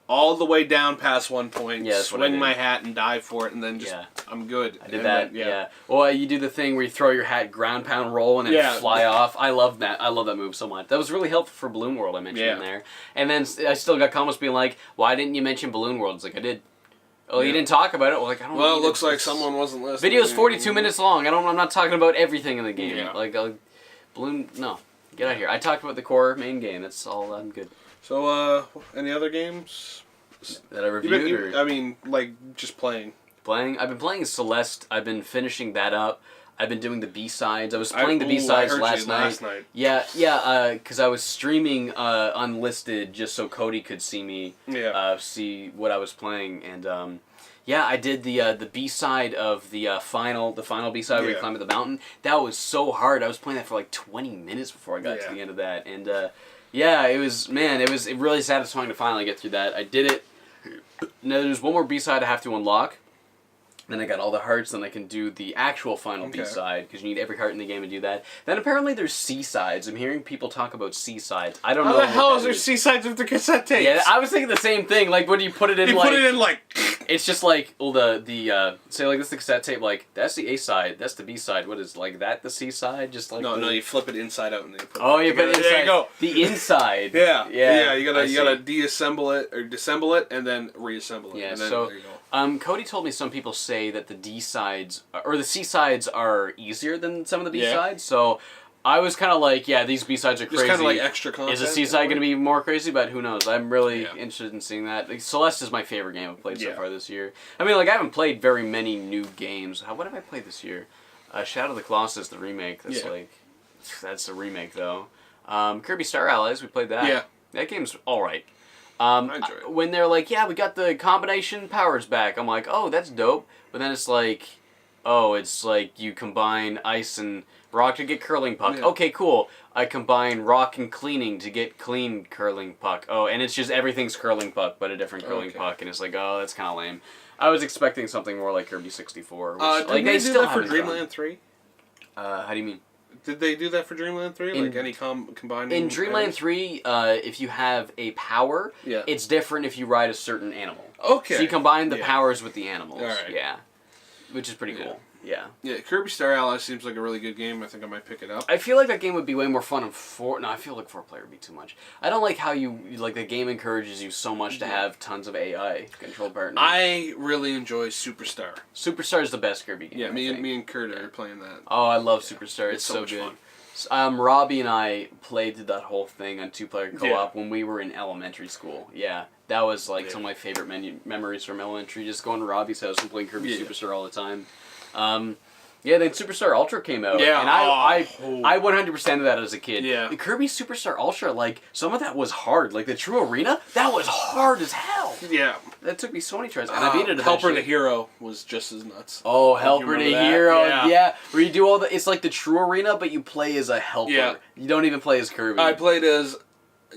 all the way down past one point, swing my hat and dive for it, and then I'm good. I did that. Yeah. Well, you do the thing where you throw your hat, ground pound, roll, and then fly off. I love that. I love that move so much. That was really helpful for Balloon World. I mentioned in there, and then I still got comments being like, "Why didn't you mention Balloon World?" It's like I did. Oh, you didn't talk about it? Well, I don't. Well, it looks like someone wasn't listening. Video's 42 minutes long. I'm not talking about everything in the game. Yeah. Balloon. No, get out of here. I talked about the core main game. That's all. I'm good. So, any other games that I reviewed? Just playing. Playing. I've been playing Celeste. I've been finishing that up. I've been doing the B-sides. I was playing the B-sides last night. Yeah, because I was streaming unlisted just so Cody could see me, see what I was playing, and I did the B-side of the final B-side where you climb up the mountain. That was so hard. I was playing that for like 20 minutes before I got to the end of that, and it was really satisfying to finally get through that. I did it. Now there's one more B-side I have to unlock. Then I got all the hearts, then I can do the actual final B-side, because you need every heart in the game to do that. Then apparently there's C-sides. I'm hearing people talk about C-sides. I don't know. How the hell is there C-sides with the cassette tapes? Yeah, I was thinking the same thing. Like, when you put it in, you put it in, It's just like, well, say, like, this is the cassette tape, like, that's the A-side, that's the B-side. What is, like, that the C-side? Just like... No, you flip it inside out and then you put you put it inside. There you go. The inside. Yeah, you gotta deassemble it, or disassemble it, and then reassemble it. Yeah, and then, so... there you go. Cody told me some people say that the D-sides, or the C-sides are easier than some of the B-sides, so I was kind of like, yeah, these B-sides are crazy. Just kind of like extra content. Is the C-side going to be more crazy? But who knows? I'm really interested in seeing that. Like, Celeste is my favorite game I've played so far this year. I mean, like, I haven't played very many new games. What have I played this year? Shadow of the Colossus, the remake. That's a remake, though. Kirby Star Allies, we played that. Yeah. That game's alright. I enjoy it. When they're like, yeah, we got the combination powers back, I'm like, oh, that's dope. But then it's like, oh, it's like you combine ice and rock to get curling puck. Yeah. Okay, cool. I combine rock and cleaning to get clean curling puck. Oh, and it's just everything's curling puck, but a different curling puck. And it's like, oh, that's kind of lame. I was expecting something more like Kirby 64. Which, did they do that for Dreamland 3? How do you mean? Did they do that for Dreamland 3? Like any combining? In Dreamland 3, if you have a power, it's different if you ride a certain animal. Okay. So you combine the powers with the animals. All right. Yeah. Which is pretty cool. Yeah. Yeah, Kirby Star Allies seems like a really good game. I think I might pick it up. I feel like that game would be way more fun in 4... No, I feel like 4-player would be too much. I don't like how the game encourages you so much to have tons of AI control partners. I really enjoy Superstar. Superstar is the best Kirby game. Yeah, me and Kurt are playing that. Oh, I love Superstar. It's so good. Fun. Robbie and I played that whole thing on 2-player co-op when we were in elementary school. Yeah. That was like some of my favorite memories from elementary, just going to Robbie's house and playing Kirby Superstar all the time. Then Superstar Ultra came out. Yeah, and I 100%ed that as a kid. Yeah. The Kirby Superstar Ultra, like, some of that was hard. Like, the True Arena, that was hard as hell. Yeah. That took me so many tries, and I beat it eventually. Helper to Hero was just as nuts. Oh, Helper to Hero, yeah. Where you do it's like the True Arena, but you play as a helper. Yeah. You don't even play as Kirby. I played as...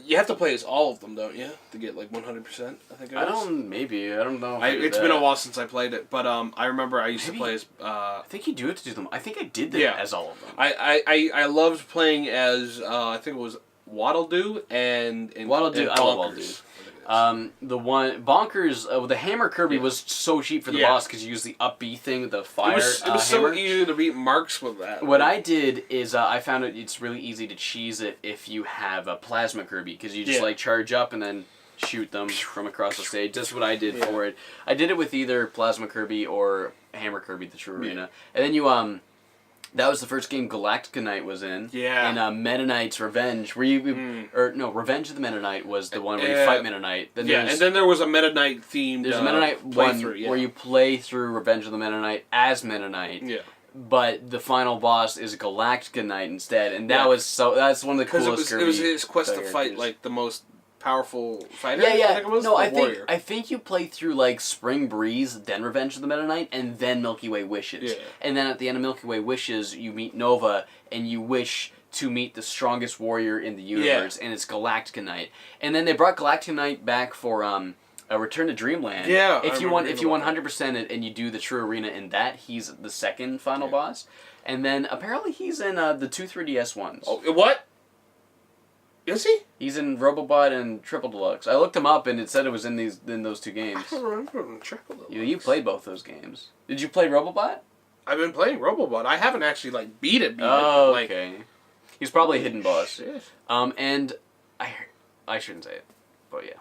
You have to play as all of them, don't you? To get like 100%, I think it was. Maybe. I don't know. It's been a while since I played it, but I remember I used to play as... I think you do have to do them. I think I did that as all of them. I loved playing as, I think it was Waddle Doo and Waddle Doo. I love Waddle Doo. The one Bonkers, the Hammer Kirby was so cheap for the boss because you use the up B thing with the fire. It was so easy to beat Marks with that. What I did is I found it's really easy to cheese it if you have a Plasma Kirby because you just like charge up and then shoot them from across the stage. That's what I did for it. I did it with either Plasma Kirby or Hammer Kirby, the True Arena, and then you That was the first game Galactica Knight was in. Yeah. And Meta Knight's Revenge, where Revenge of the Meta Knight was the one where you fight Meta Knight. Then and then there was a Meta Knight themed There's a Meta Knight one where you play through Revenge of the Meta Knight as Meta Knight. Yeah. But the final boss is Galactica Knight instead, and that's one of the coolest Kirby. It was his quest to fight like the most powerful fighter. Yeah, yeah. I think it was. No, I think you play through like Spring Breeze, then Revenge of the Meta Knight, and then Milky Way Wishes. Yeah. And then at the end of Milky Way Wishes, you meet Nova, and you wish to meet the strongest warrior in the universe, and it's Galactica Knight. And then they brought Galactica Knight back for a Return to Dreamland. Yeah. If you 100% it and you do the True Arena in that, he's the second final boss. And then apparently he's in the 2 3DS ones. Oh, what? Is he? He's in Robobot and Triple Deluxe. I looked him up and it said it was in those two games. I don't remember him in Triple Deluxe. You played both those games. Did you play Robobot? I've been playing Robobot. I haven't actually beat it. Oh, okay. He's probably a hidden boss. Shit. And I shouldn't say it, but yeah.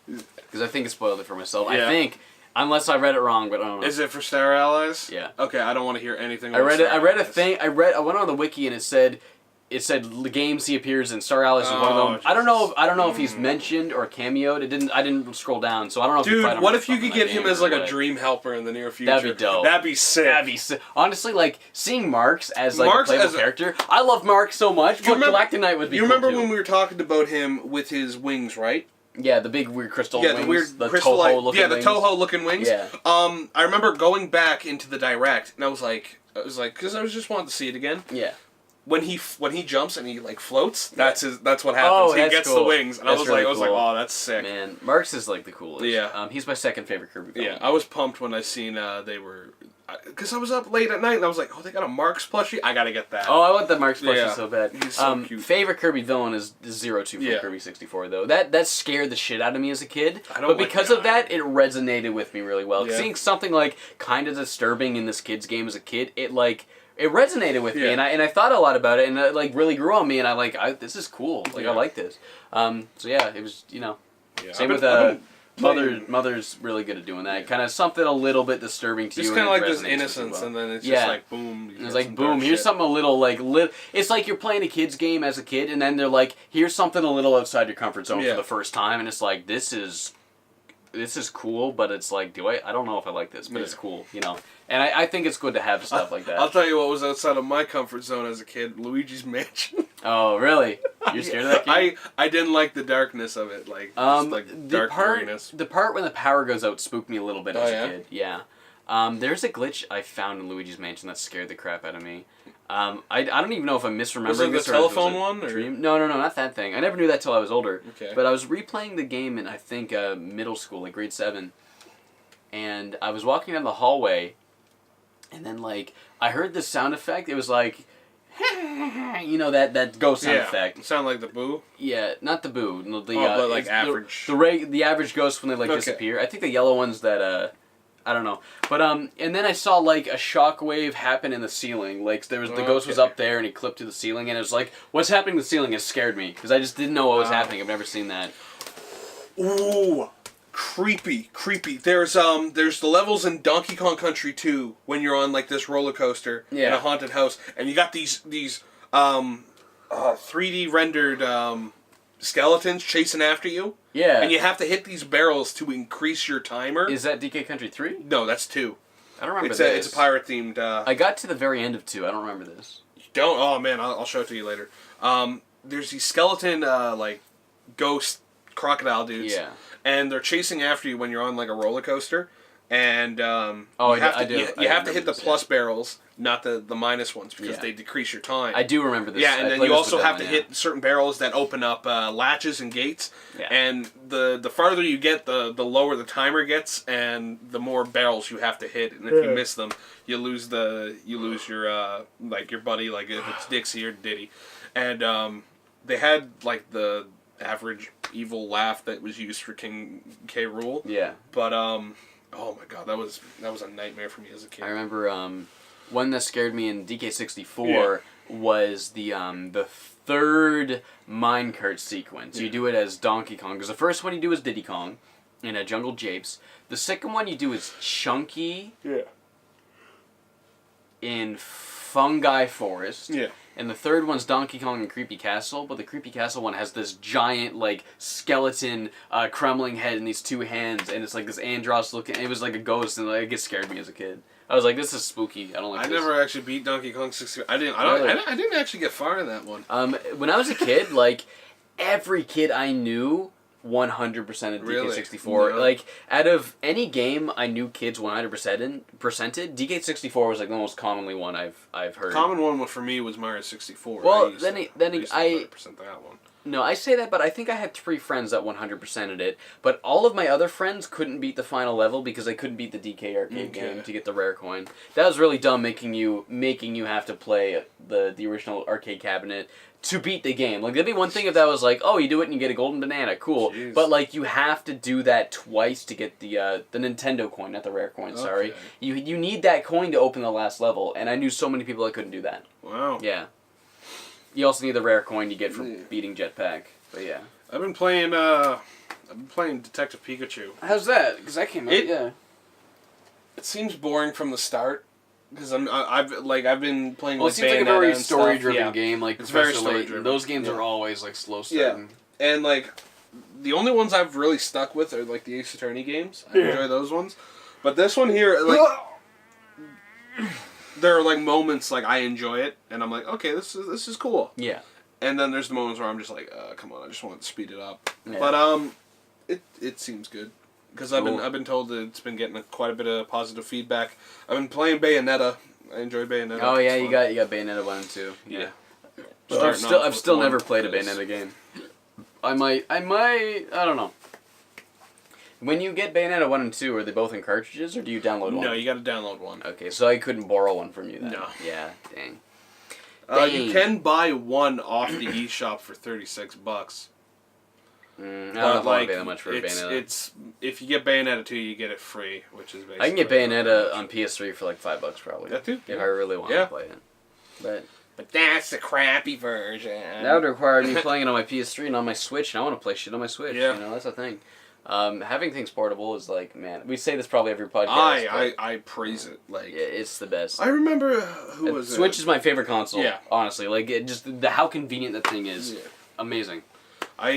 Because I think it spoiled it for myself. Yeah. I think, unless I read it wrong, but I don't know. Is it for Star Allies? Yeah. Okay, I don't want to hear anything. I read a thing. I went on the wiki and it said the games he appears in. Star Allies is one of them. Jesus. I don't know if he's mentioned or cameoed. I didn't scroll down, so I don't know. Dude, what if you could get him as like a dream helper in the near future? That'd be dope. That'd be sick. Honestly, like seeing Marks as like a playable character. I love Marks so much. But Galactic Knight would be. You remember when we were talking about him with his wings, right? Yeah, the big weird crystal wings. Yeah, the weird Toho looking wings. Yeah, the Toho looking wings. Yeah. I remember going back into the direct, and I was like, because I was just wanting to see it again. Yeah. When he jumps and he like floats, that's what happens. He gets the wings, and I was like, oh, that's sick. Man, Marks is like the coolest. Yeah. He's my second favorite Kirby villain. Yeah, I was pumped when I seen they were. Because I was up late at night and I was like, oh, they got a Marks plushie? I gotta get that. Oh, I want the Marks plushie so bad. He's so cute. Favorite Kirby villain is Zero Two from Kirby 64, though. That scared the shit out of me as a kid. But because of that, it resonated with me really well. Yeah. Seeing something like kind of disturbing in this kid's game as a kid, it resonated with me, and I thought a lot about it, and it like really grew on me, and this is cool. Like I like this. So yeah, it was Same with Mother's really good at doing that. Kind of something a little bit disturbing to you. It's kind of like this innocence, and then it's just like boom. It's like boom. Here's something a little like it's like you're playing a kid's game as a kid, and then they're like, here's something a little outside your comfort zone for the first time, and it's like this is cool, but it's like, I don't know if I like this, but it's cool, you know. And I think it's good to have stuff like that. I'll tell you what was outside of my comfort zone as a kid: Luigi's Mansion. Oh, really? You're scared of that game? I didn't like the darkness of it, like dark greenness. The part when the power goes out spooked me a little bit as a kid. Yeah. There's a glitch I found in Luigi's Mansion that scared the crap out of me. I don't even know if I'm misremembering this. Was it the telephone one? Dream? No, not that thing. I never knew that till I was older. Okay. But I was replaying the game in, I think, middle school, like grade 7. And I was walking down the hallway, and then, like, I heard this sound effect. It was like, you know, that ghost sound effect. It sounded like the boo? Yeah, not the boo. But like average. The average ghost when they, like, disappear. I think the yellow ones that, I don't know. But, and then I saw, like, a shockwave happen in the ceiling. Like, the ghost was up there, and he clipped to the ceiling, and it was like, what's happening to the ceiling? It scared me, because I just didn't know what was happening. I've never seen that. Ooh, creepy. There's the levels in Donkey Kong Country 2, when you're on, like, this roller coaster in a haunted house, and you got these 3D rendered, skeletons chasing after you. Yeah. And you have to hit these barrels to increase your timer. Is that DK Country 3? No, that's 2. I don't remember this. It's a pirate-themed... I got to the very end of 2. I don't remember this. You don't? Oh, man, I'll show it to you later. There's these skeleton, like, ghost crocodile dudes. Yeah. And they're chasing after you when you're on, like, a roller coaster. And you have to hit the plus barrels, not the minus ones, because they decrease your time. I do remember this. Yeah, and then you also have to hit certain barrels that open up latches and gates. Yeah. And the farther you get, the lower the timer gets, and the more barrels you have to hit. And if you miss them, you lose your like your buddy, like if it's Dixie or Diddy. And they had like the average evil laugh that was used for King K. Rool. Yeah. But oh my god, that was a nightmare for me as a kid. I remember one that scared me in DK64 was the third minecart sequence. You do it as Donkey Kong, because the first one you do is Diddy Kong in a Jungle Japes. The second one you do is Chunky in Fungi Forest. Yeah. And the third one's Donkey Kong and Creepy Castle, but the Creepy Castle one has this giant, like, skeleton, crumbling head and these two hands, and it's like this Andros looking, it was like a ghost, and like, it scared me as a kid. I was like, this is spooky, I don't like this. I never actually beat Donkey Kong 64. I didn't actually get far in that one. When I was a kid, like, every kid I knew 100% of DK64. Really? Like, out of any game I knew kids 100%ed, DK64 was like the most commonly one I've heard. Common one for me was Mario 64. Well, I 100% that one. No, I say that, but I think I had 3 friends that 100%ed it, but all of my other friends couldn't beat the final level because they couldn't beat the DK arcade game to get the rare coin. That was really dumb, making you have to play the original arcade cabinet to beat the game. Like, that'd be one thing if that was like, oh, you do it and you get a golden banana, cool. Jeez. But, like, you have to do that twice to get the Nintendo coin, not the rare coin, sorry. You need that coin to open the last level, and I knew so many people that couldn't do that. Wow. Yeah. You also need the rare coin you get for beating Jetpack, but yeah. I've been playing Detective Pikachu. How's that? Because that came out, It seems boring from the start. Because I've been playing with Bayonetta. It seems like a very story-driven game. Like it's very story-driven. Those games are always like slow starting. Yeah, and like the only ones I've really stuck with are like the Ace Attorney games. I enjoy those ones, but this one here, like, there are like moments like I enjoy it, and I'm like, okay, this is cool. Yeah. And then there's the moments where I'm just like, come on, I just want to speed it up. Yeah. But it seems good. Because I've been told that it's been getting quite a bit of positive feedback. I've been playing Bayonetta. I enjoy Bayonetta. Oh yeah, you got Bayonetta 1 and 2. Yeah. I've still never played a Bayonetta game. I might. I don't know. When you get Bayonetta 1 and 2, are they both in cartridges, or do you download one? No, you got to download one. Okay, so I couldn't borrow one from you then. No. Yeah, dang. You can buy one off the eShop for $36. I don't know if I want to pay that much for Bayonetta. If you get Bayonetta 2, you get it free, which is basically... I can get Bayonetta on PS3 for like $5 probably. That too? If I really want to play it. But that's the crappy version. That would require me playing it on my PS3 and on my Switch, and I want to play shit on my Switch. Yeah. You know, that's the thing. Having things portable is like, man, we say this probably every podcast. I praise it. Like, yeah, it's the best. I remember who was Switch is my favorite console. Yeah, honestly, like how convenient that thing is. Yeah. Amazing. I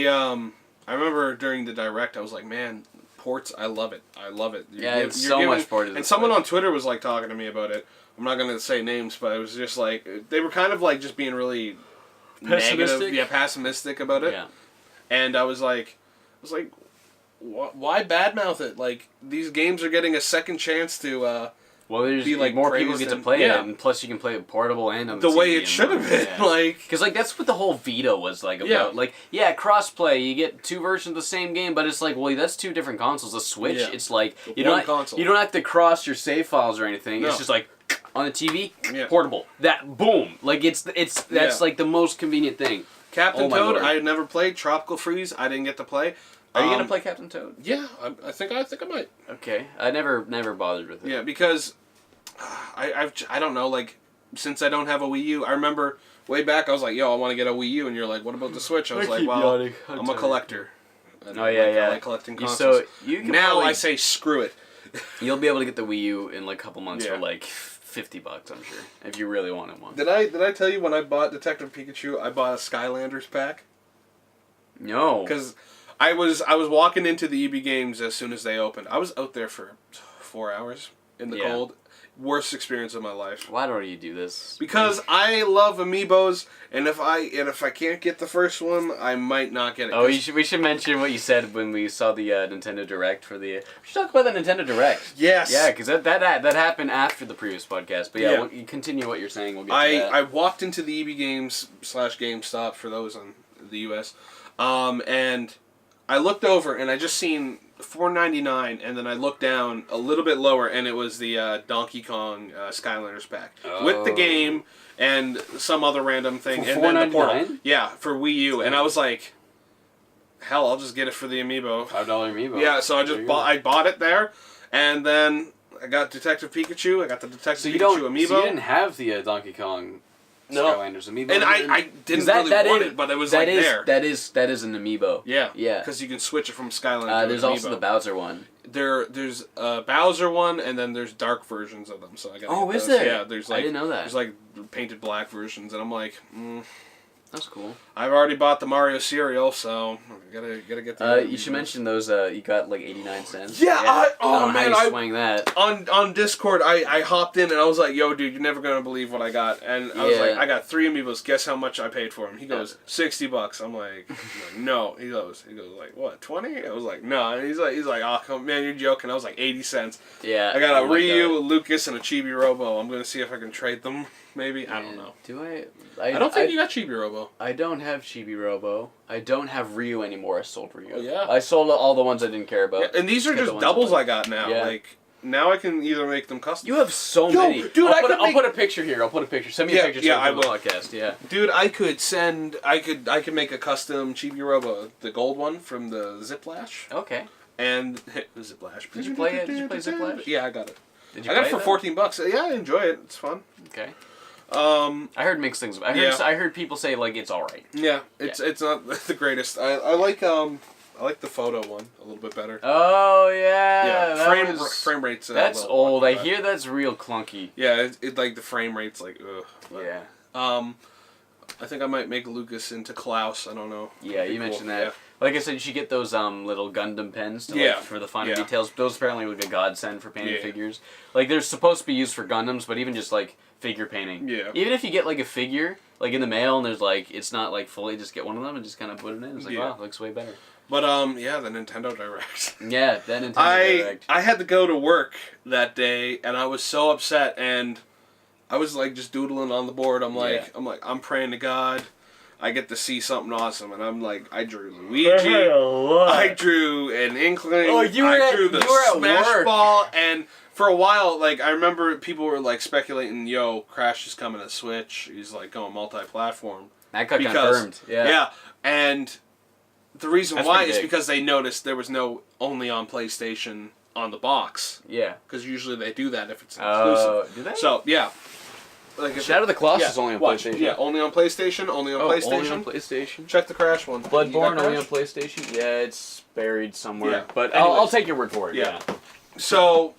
remember during the Direct, I was like, man, ports, I love it. It's so much ported. And someone on Twitter was like talking to me about it. I'm not gonna say names, but it was just like they were kind of like just being really negative, pessimistic about it. Yeah. And I was like, why badmouth it? Like, these games are getting a second chance to there's be like more people get to play it, and plus you can play it portable and on the TV way it should have been. Yeah. Like, because like that's what the whole Vita was like about. Like, crossplay, you get 2 versions of the same game, but it's like, well, that's 2 different consoles. The Switch, it's like you don't have to cross your save files or anything. No. It's just like on the TV, portable. That boom, like that's like the most convenient thing. Captain Toad, I had never played. Tropical Freeze, I didn't get to play. Are you gonna play Captain Toad? Yeah, I think I might. Okay, I never bothered with it. Yeah, because I don't know, like, since I don't have a Wii U, I remember way back I was like, yo, I want to get a Wii U, and you're like, what about the Switch? I was like, well, I'm a collector. I like collecting consoles. So I say screw it. You'll be able to get the Wii U in like a couple months for like $50, I'm sure, if you really wanted one. Did I tell you when I bought Detective Pikachu, I bought a Skylanders pack? No. Because I was walking into the EB Games as soon as they opened. I was out there for 4 hours in the cold. Worst experience of my life. Why don't you do this? Because I love amiibos, and if I can't get the first one, I might not get it. Oh, we should mention what you said when we saw the Nintendo Direct for the. We should talk about the Nintendo Direct. Yes. Yeah, because that happened after the previous podcast. But yeah, you continue what you're saying. We'll get to that. I walked into the EB Games / GameStop for those in the US, and I looked over and I just seen $4.99, and then I looked down a little bit lower, and it was the Donkey Kong Skylanders pack with the game and some other random thing. For $4.99? Yeah, for Wii U, and I was like, hell, I'll just get it for the amiibo. $5 amiibo. Yeah, so I bought it there, and then I got Detective Pikachu. I got the Detective Pikachu amiibo. So you didn't have the Donkey Kong. Skylanders amiibo. And I didn't really want it, but it was there. That is an amiibo. Yeah. Because you can switch it from Skylanders to there's amiibo. also the Bowser one. There's a Bowser one, and then there's dark versions of them. So I got. Is there? Yeah, there's like. I didn't know that. There's like painted black versions, and I'm like, That's cool. I've already bought the Mario cereal, so gotta get the. You should mention those. You got like 89 cents. Yeah. I swing that. On Discord, I hopped in and I was like, "Yo, dude, you're never gonna believe what I got." And I was like, "I got 3 amiibos. Guess how much I paid for them?" He goes, $60. I'm like, "No." He goes like, "What, 20?" I was like, "No." And he's like, "Oh, come, man, you're joking." I was like, 80 cents. Yeah. I got a Ryu, a Lucas, and a Chibi Robo. I'm gonna see if I can trade them. Maybe. I don't know. Do I? I don't think you got Chibi Robo. I don't have Chibi Robo. I don't have Ryu anymore. I sold Ryu. Oh, yeah. I sold all the ones I didn't care about. Yeah, and these are just doubles I got now. Yeah. Like, now I can either make them custom. You have so many. Dude, I'll put a picture here. Send me a picture so the podcast. Yeah. Dude, I could make a custom Chibi Robo, the gold one from the Ziplash. Okay. And the Ziplash. Did you play it? Did you play Ziplash? Yeah, I got it. Did you I got it for $14. Yeah, I enjoy it. It's fun. Okay. I heard mixed things. I heard people say like it's all right. Yeah, it's not the greatest. I like the photo one a little bit better. Oh yeah. Yeah. Frame rates. That's old. I hear that's real clunky. Yeah, it like the frame rates like ugh. Yeah. I think I might make Lucas into Klaus. I don't know. Yeah, you mentioned that. Yeah. Like I said, you should get those little Gundam pens for the finer details. Those apparently look a godsend for painting figures. Like they're supposed to be used for Gundams, but even just like figure painting. Yeah. Even if you get like a figure like in the mail and there's like it's not like fully, just get one of them and just kind of put it in. It's like wow, it looks way better. But the Nintendo Direct. Yeah, that Nintendo Direct. I had to go to work that day and I was so upset and I was like just doodling on the board. I'm praying to God I get to see something awesome, and I'm like, I drew Luigi, I drew an Inkling, I drew the Smash Ball, and for a while, like, I remember people were like speculating, yo, Crash is coming to Switch, he's like going multi-platform. That got confirmed, Yeah, and the reason why is because they noticed there was no only on PlayStation on the box. Yeah. Because usually they do that if it's an exclusive. Do they? So, yeah. like Shadow of the Colossus is only on PlayStation. Yeah, only on PlayStation. Only on PlayStation. Only on PlayStation. Check the Crash one. Bloodborne only on PlayStation. Yeah, it's buried somewhere. Yeah. But I'll take your word for it. Yeah. So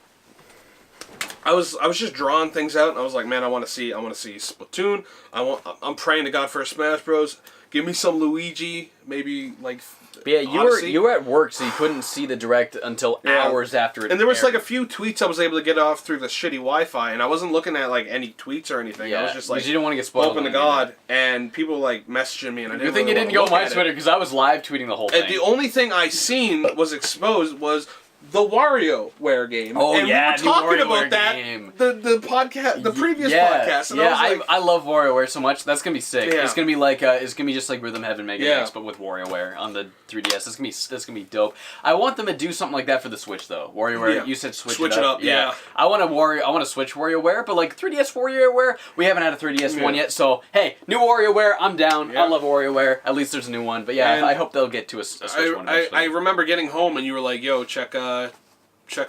I was just drawing things out, and I was like, man, I want to see Splatoon. I'm praying to God for a Smash Bros. Give me some Luigi, maybe like. But yeah, you were at work, so you couldn't see the direct until hours after it. And there was like a few tweets I was able to get off through the shitty Wi-Fi, and I wasn't looking at like any tweets or anything. Yeah, I was just like, you didn't want to get spoiled. Open to God, and people like messaging me, and I didn't. Good thing you didn't go on my Twitter because I was live tweeting the whole thing. And the only thing I seen was exposed was the WarioWare game. Oh, and yeah, we were talking about that game. the podcast, the previous podcast. And I love WarioWare so much. That's gonna be sick. Yeah. It's gonna be like it's gonna be just like Rhythm Heaven Mega Mix, but with WarioWare on the 3DS. That's gonna be dope. I want them to do something like that for the Switch though. WarioWare. Yeah. You said switch it up. Yeah. I want to Switch WarioWare, but like 3DS WarioWare, we haven't had a 3DS one yet. So hey, new WarioWare, I'm down. Yeah. I love WarioWare. At least there's a new one. But yeah, I hope they'll get to a Switch one eventually. I remember getting home and you were like, "Yo, check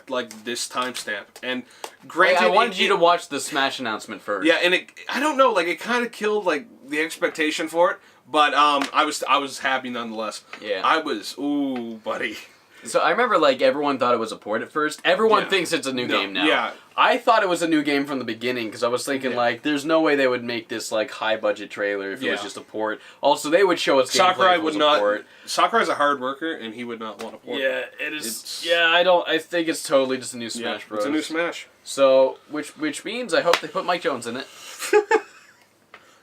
like this timestamp." And granted, I wanted you to watch the Smash announcement first. Yeah, and I don't know, like it kind of killed like the expectation for it, but I was happy nonetheless. Yeah. I was, ooh, buddy. So I remember like everyone thought it was a port at first. Everyone thinks it's a new game now. Yeah. I thought it was a new game from the beginning because I was thinking like there's no way they would make this like high budget trailer if it was just a port. Also, they would show us Sakurai would not. Sakurai's a hard worker and he would not want a port. Yeah, it is. I think it's totally just a new Smash Bros. It's a new Smash. So which means I hope they put Mike Jones in it.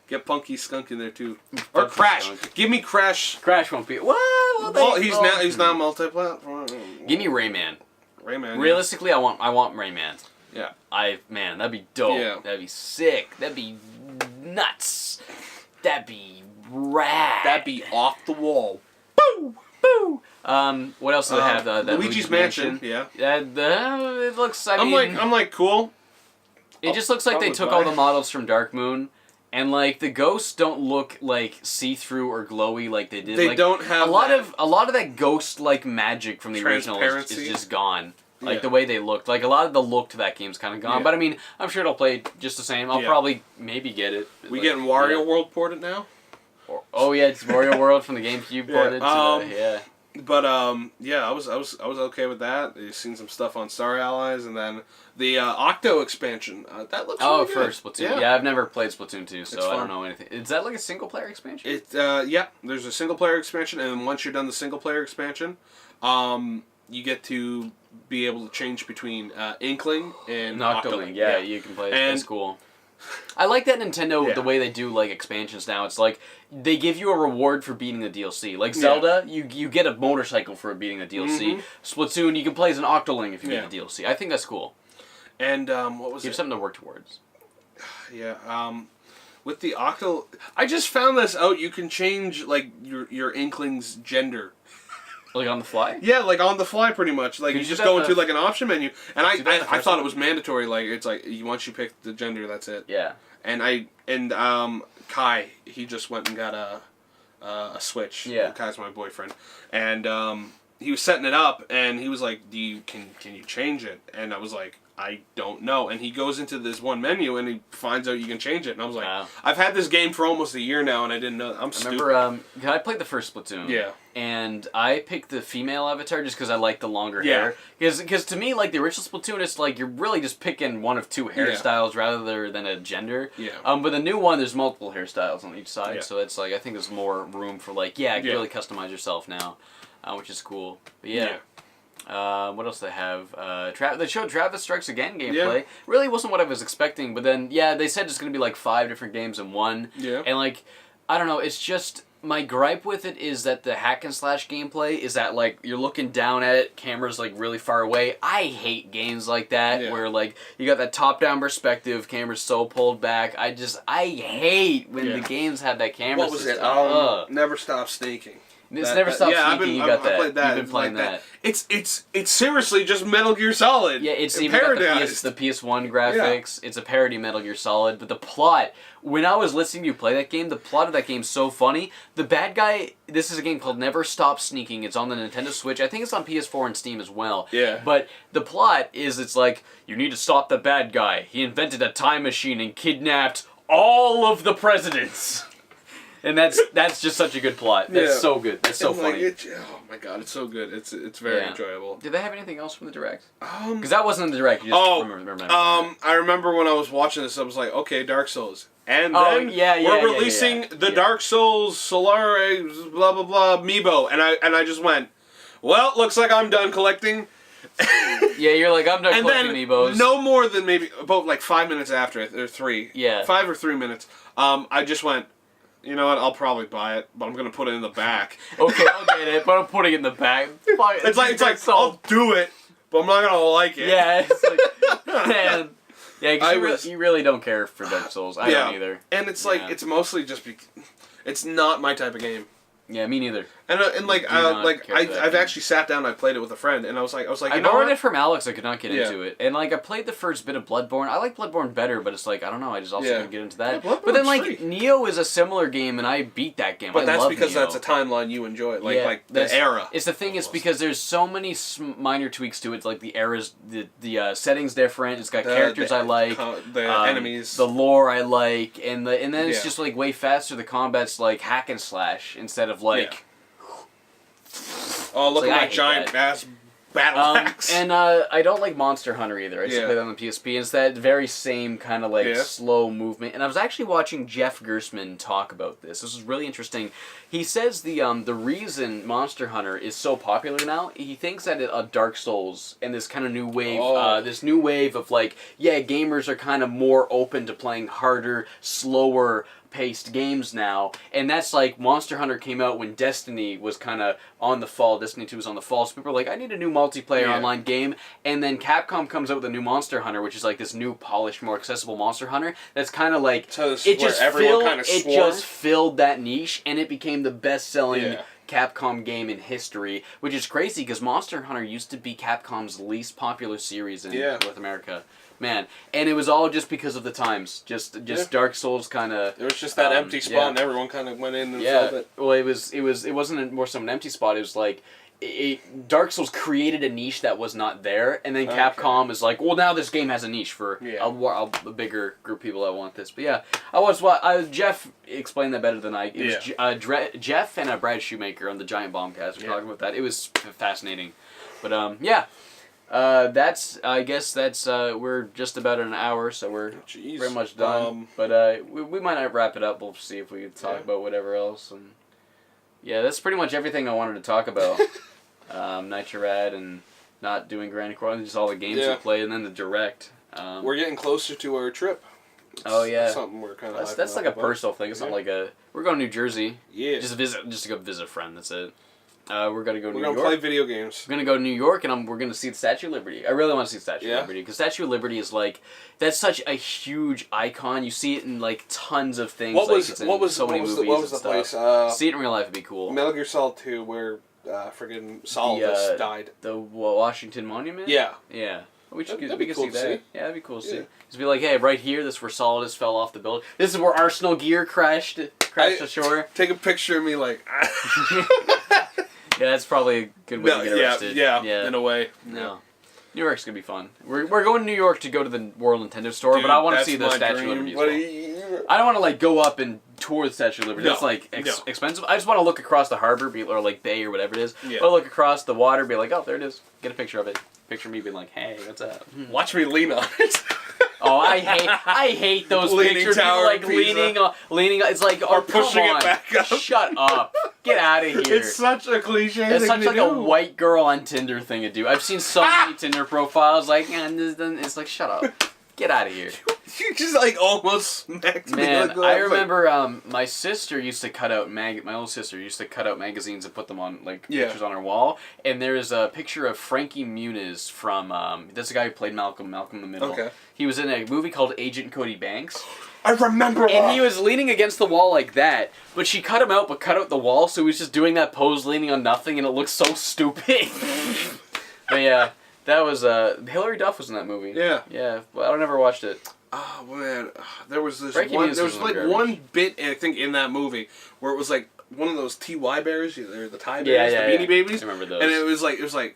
Get Punky Skunk in there too, or Crash. Give me Crash. Crash won't be. Well, he's now multi-platform. Give me Rayman. Rayman. Realistically, I want Rayman. Yeah. That'd be dope. Yeah. That'd be sick. That'd be nuts. That'd be rad. That'd be off the wall. Boo! Boo! What else do they have? That Luigi's Mansion. Yeah. It looks. I'm like cool. It just looks like they took all the models from Dark Moon. And like the ghosts don't look like see-through or glowy like they did. They don't have a lot of that ghost like magic from the original is just gone. Like the way they looked. Like a lot of the look to that game's kind of gone. But I mean, I'm sure it'll play just the same. I'll probably maybe get it. We getting Wario World ported now? Oh yeah, it's Wario World from the GameCube ported. But I was okay with that. You've seen some stuff on Star Allies, and then the Octo expansion. That looks really good. For Splatoon. Yeah, I've never played Splatoon 2, so I don't know anything. Is that like a single player expansion? There's a single player expansion, and then once you're done the single player expansion, you get to be able to change between Inkling and Octoling. Yeah, you can play. That's cool. I like that Nintendo, the way they do like expansions now. It's like they give you a reward for beating the DLC. Like Zelda, you get a motorcycle for beating the DLC. Splatoon, you can play as an Octoling if you beat the DLC. I think that's cool. And what was you have something to work towards. Yeah. With the Octo, I just found this out. You can change like your Inkling's gender. Like on the fly? Yeah, like on the fly, pretty much. Like you just go into like an option menu, and I thought it was mandatory. Like it's like once you pick the gender, that's it. Yeah. And Kai, he just went and got a Switch. Yeah. Kai's my boyfriend, and he was setting it up, and he was like, can you change it?" And I was like, I don't know. And he goes into this one menu and he finds out you can change it. And I was like, I've had this game for almost a year now and I didn't know. I'm stupid. I remember, I played the first Splatoon. Yeah. And I picked the female avatar just because I like the longer hair. Because to me, like the original Splatoon, it's like you're really just picking one of two hairstyles rather than a gender. Yeah. But the new one, there's multiple hairstyles on each side. Yeah. So it's like, I think there's more room for like, you can really customize yourself now, which is cool. But yeah. What else do they have? They showed Travis Strikes Again gameplay. Yeah. Really wasn't what I was expecting, but then, they said it's going to be like 5 different games in one. Yeah. And like, I don't know, it's just, my gripe with it is that the hack and slash gameplay is that like, you're looking down at it, camera's like really far away. I hate games like that, where like, you got that top-down perspective, camera's so pulled back. I hate when the games have that camera What was it? Never Stop Snaking. It's Never Stop Sneaking. You got that. Played that. You've been playing that. It's seriously just Metal Gear Solid. Yeah, it's even got the PS1 graphics. Yeah. It's a parody Metal Gear Solid, but the plot. When I was listening to you play that game, the plot of that game's so funny. The bad guy. This is a game called Never Stop Sneaking. It's on the Nintendo Switch. I think it's on PS4 and Steam as well. Yeah. But the plot is, it's like you need to stop the bad guy. He invented a time machine and kidnapped all of the presidents. And that's just such a good plot. That's so good. That's so funny. Oh my god, it's so good. It's very enjoyable. Did they have anything else from the Direct? Because that wasn't in the Direct. You just remember I remember when I was watching this, I was like, okay, Dark Souls. And then we're releasing the Dark Souls Solaris blah blah blah amiibo, and I just went, well, looks like I'm done collecting. Yeah, you're like, I'm done collecting amiibos. No more than maybe about like 5 minutes after it, or 3. Yeah. 5 or 3 minutes. I just went, you know what, I'll probably buy it, but I'm going to put it in the back. Okay, I'll get it, but I'm putting it in the back. It's like I'll do it, but I'm not going to like it. Yeah, it's like, man. Yeah, because you really don't care for Dark Souls. I don't either. And it's like, it's mostly just it's not my type of game. Yeah, me neither. And like I've actually sat down and I played it with a friend, and I was like I borrowed it from Alex. I could not get into it, and like I played the first bit of Bloodborne. I like Bloodborne better, but it's like I don't know. I just also couldn't get into that. Yeah, but then like Neo is a similar game, and I beat that game. But that's because Neo. that's a timeline you enjoy, like the era. It's the thing is because there's so many minor tweaks to it. Like the eras, the settings different. It's got characters I like, the enemies, the lore I like, and then it's just like way faster. The combat's like hack and slash instead of like. Yeah. Oh, look at my giant ass battle axe. And I don't like Monster Hunter either. I used to play that on the PSP. It's that very same kind of like slow movement. And I was actually watching Jeff Gersman talk about this. This is really interesting. He says the reason Monster Hunter is so popular now, he thinks that Dark Souls and this kind of new wave, this new wave of like, gamers are kind of more open to playing harder, slower paced games now, and that's like Monster Hunter came out when Destiny was kind of on the fall. Destiny 2 was on the fall, so people were like, I need a new multiplayer online game, and then Capcom comes out with a new Monster Hunter, which is like this new polished, more accessible Monster Hunter that's kind of like it just filled that niche, and it became the best-selling Capcom game in history, which is crazy because Monster Hunter used to be Capcom's least popular series in North America. Man, and it was all just because of the times. Just Dark Souls kind of. There was just that empty spot, and everyone kind of went in and filled it. Well, it wasn't more so an empty spot. It was like Dark Souls created a niche that was not there, and then Capcom is like, well, now this game has a niche for a bigger group of people that want this. But Jeff explained that better than I. It was Jeff and Brad Shoemaker on the Giant Bombcast were talking about that. It was fascinating, but I guess that's we're just about an hour, so we're pretty much done. But we might not wrap it up. We'll see if we can talk about whatever else. And that's pretty much everything I wanted to talk about. Nitrorad and not doing Grand Cross, just all the games we played, and then the Direct. We're getting closer to our trip. It's something we're kind of. That's like a personal thing. It's not like we're going to New Jersey. Yeah. Just to go visit a friend. That's it. We're gonna go to New York. We're gonna play video games. We're gonna go to New York, and we're gonna see the Statue of Liberty. I really want to see the Statue of Liberty because Statue of Liberty is like that's such a huge icon. You see it in like tons of things. What was the place? See it in real life would be cool. Metal Gear Solid 2, where friggin' Solidus died. The Washington Monument. Yeah. Yeah. We could see that. Yeah, that'd be cool to see. Just be like, hey, right here, this is where Solidus fell off the building. This is where Arsenal gear crashed ashore. Take a picture of me like. Yeah, that's probably a good way to get arrested. Yeah, in a way. No. New York's going to be fun. We're going to New York to go to the World Nintendo Store, but I want to see the Statue of Liberty as well. I don't want to like go up and tour the Statue of Liberty. That's like expensive. I just want to look across the harbor, or like bay or whatever it is. Yeah. Or look across the water, be like, oh, there it is. Get a picture of it. Picture me being like, hey, what's up? Watch me lean on it. Oh, I hate those pictures. People like leaning. It's like, or pushing it back up. Shut up. Get out of here. It's such a cliche. It's such like a white girl on Tinder thing to do. I've seen so many Tinder profiles like, it's like, shut up. Get out of here. You just like almost smacked me. Man, I remember my sister used to cut out my little sister used to cut out magazines and put them on like pictures on her wall. And there's a picture of Frankie Muniz from that's the guy who played Malcolm in the Middle. Okay. He was in a movie called Agent Cody Banks. I remember. And he was leaning against the wall like that, but she cut him out, but cut out the wall, so he was just doing that pose, leaning on nothing, and it looked so stupid. But yeah. That was, Hilary Duff was in that movie. Yeah. Yeah, but I never watched it. Oh, man. There was one bit, I think, in that movie where it was like one of those TY bears, the Thai bears, the Beanie Babies. I remember those. And it was like,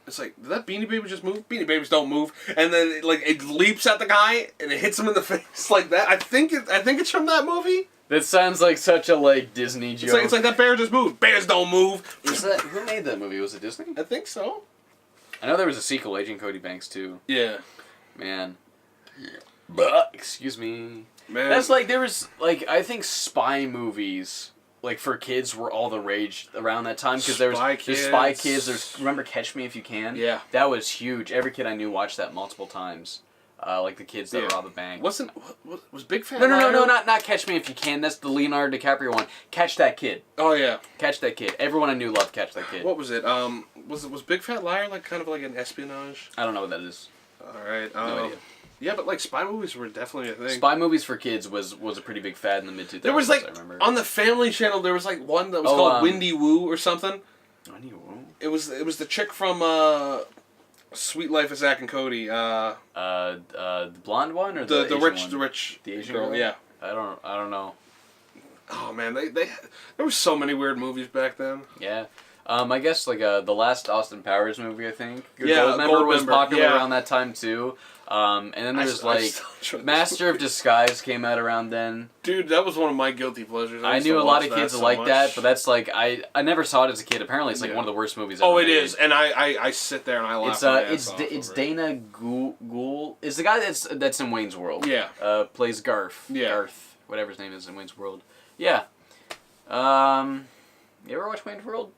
It's like, did that Beanie Baby just move? Beanie Babies don't move. And then it leaps at the guy and it hits him in the face like that. I think it's from that movie. That sounds like such a Disney joke. It's like that bear just moved. Bears don't move. Who made that movie? Was it Disney? I think so. I know there was a sequel, Agent Cody Banks, too. Yeah. Man. Excuse me. Man. That's there was I think spy movies for kids were all the rage around that time because there's Spy Kids. There's remember Catch Me If You Can. Yeah. That was huge. Every kid I knew watched that multiple times. The kids that rob a bank. Was Big Fat No, Liar? not Catch Me If You Can. That's the Leonardo DiCaprio one. Catch That Kid. Oh yeah. Catch That Kid. Everyone I knew loved Catch That Kid. What was it? Was Big Fat Liar kind of like an espionage? I don't know what that is. All right. No idea. Yeah, but spy movies were definitely a thing. Spy movies for kids was a pretty big fad in the mid 2000s. There was I remember. on the Family Channel. There was one that was called Windy Woo or something. Windy Woo. It was the chick from Sweet Life of Zack and Cody. The blonde one or the rich the Asian girl. Yeah. I don't know. Oh man, they there were so many weird movies back then. Yeah. I guess the last Austin Powers movie, I think. Yeah, Goldmember was popular yeah. around that time too. And then there's Master of Disguise came out around then. Dude, that was one of my guilty pleasures. I knew a lot of kids like that, but that's I never saw it as a kid. Apparently, it's one of the worst movies ever. Oh, it is, and I sit there and I laugh. It's Dana Gould is the guy that's in Wayne's World. Yeah. Plays Garth. Yeah. Garth, whatever his name is in Wayne's World. Yeah. You ever watch Wayne's World?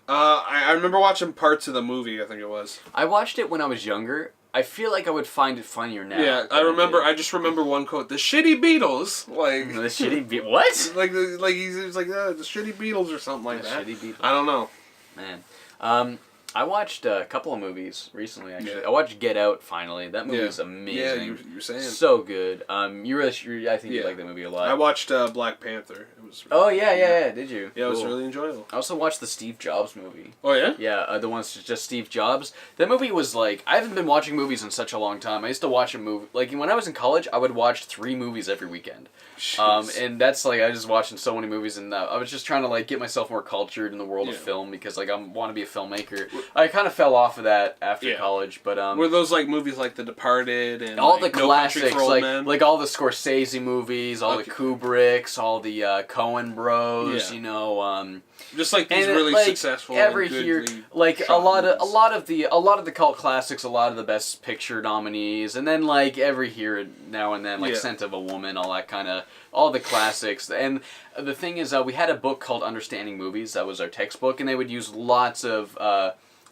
I remember watching parts of the movie. I think it was. I watched it when I was younger. I feel like I would find it funnier now. Yeah, I just remember one quote: "The shitty Beatles." The shitty what? He's like the shitty Beatles or something like that. Shitty Beatles. I don't know. Man, I watched a couple of movies recently. Actually, I watched Get Out finally. That movie is amazing. Yeah, you were saying so good. I think you like that movie a lot. I watched Black Panther. It was. Really yeah. Did you? Yeah, cool. It was really enjoyable. I also watched the Steve Jobs movie. Oh yeah. Yeah, the one's just Steve Jobs. That movie was I haven't been watching movies in such a long time. I used to watch a movie when I was in college. I would watch 3 movies every weekend. And that's I was just watching so many movies, and I was just trying to get myself more cultured in the world of film because I want to be a filmmaker. I kind of fell off of that after college, but were those movies like The Departed and all the classics, No Country for Old Men? All the Scorsese movies, all the Kubricks, all the Coen Bros. Yeah. You know, just these really successful. Every year, a lot of the cult classics, a lot of the Best Picture nominees, and then every year now and then Scent of a Woman, all that kind of. All the classics. And the thing is, we had a book called Understanding Movies. That was our textbook, and they would use lots of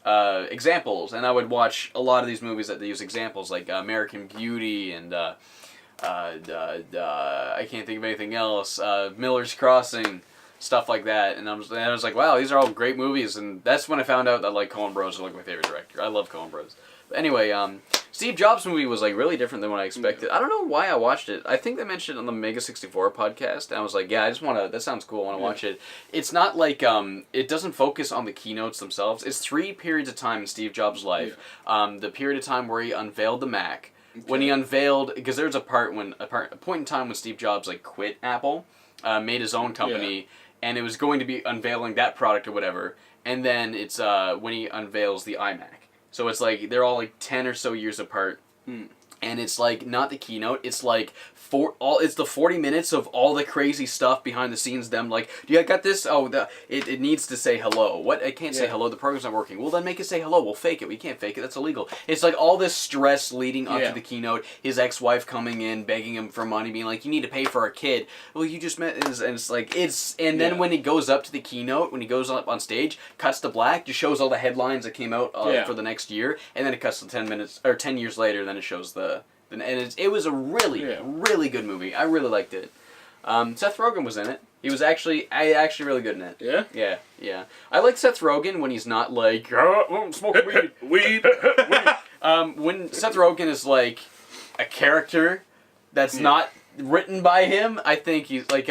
examples. And I would watch a lot of these movies that they use examples, like American Beauty and I can't think of anything else. Miller's Crossing, stuff like that. And I was like, wow, these are all great movies. And that's when I found out that Coen Bros are my favorite director. I love Coen Bros. But anyway, Steve Jobs' movie was really different than what I expected. I don't know why I watched it. I think they mentioned it on the Mega 64 podcast, and I was like, yeah, I just want to. That sounds cool. I want to watch it. It's not it doesn't focus on the keynotes themselves. It's 3 periods of time in Steve Jobs' life. Yeah. The period of time where he unveiled the Mac. Okay. When he unveiled, because there's a point in time when Steve Jobs quit Apple, made his own company, and it was going to be unveiling that product or whatever. And then it's when he unveils the iMac. So it's they're all 10 or so years apart. And it's not the keynote, it's it's the 40 minutes of all the crazy stuff behind the scenes, them do you got this? Oh, it needs to say hello. What? It can't say hello, the program's not working. Well, then make it say hello. We'll fake it. We can't fake it, that's illegal. It's all this stress leading up to the keynote, his ex-wife coming in, begging him for money, being you need to pay for our kid. Well, you just met, and it's then when he goes up to the keynote, when he goes up on stage, cuts to black, just shows all the headlines that came out for the next year, and then it cuts to 10 years later, then it shows and it was a really good movie. I really liked it. Seth Rogen was in it. He was actually really good in it. Yeah? Yeah. I like Seth Rogen when he's not smoke weed. Weed. When Seth Rogen is a character that's not written by him, I think he's he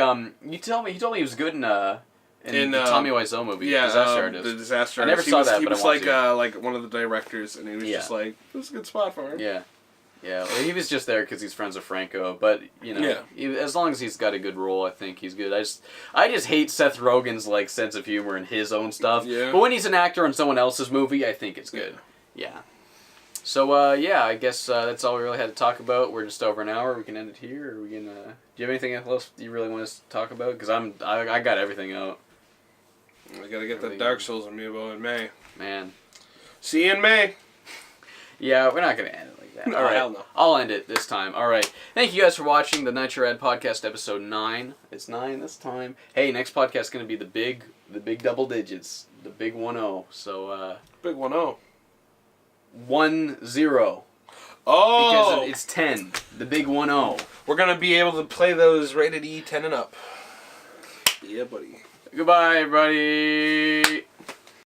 told me he was good in the Tommy Wiseau movie, Disaster Artist. The Disaster Artist. I never saw that, but I was one of the directors, and he was just it was a good spot for him. Yeah. Yeah, well, he was just there because he's friends with Franco, but as long as he's got a good role, I think he's good. I just hate Seth Rogen's sense of humor and his own stuff. Yeah. But when he's an actor in someone else's movie, I think it's good. Yeah. So, yeah, I guess that's all we really had to talk about. We're just over an hour. We can end it here. Or we can, do you have anything else you really want us to talk about? Because I got everything out. I gotta get the Dark Souls amiibo in May. Man. See you in May. Yeah, we're not going to end it like that. No, All right. hell no. I'll end it this time. All right. Thank you guys for watching the Nitrorad Podcast episode 9. It's 9 this time. Hey, next podcast is going to be the big double digits. The big 1-0. So, Big 1-0. 1-0. Oh! Because it's 10. The big 1-0. We're going to be able to play those rated E 10 and up. Yeah, buddy. Goodbye, everybody.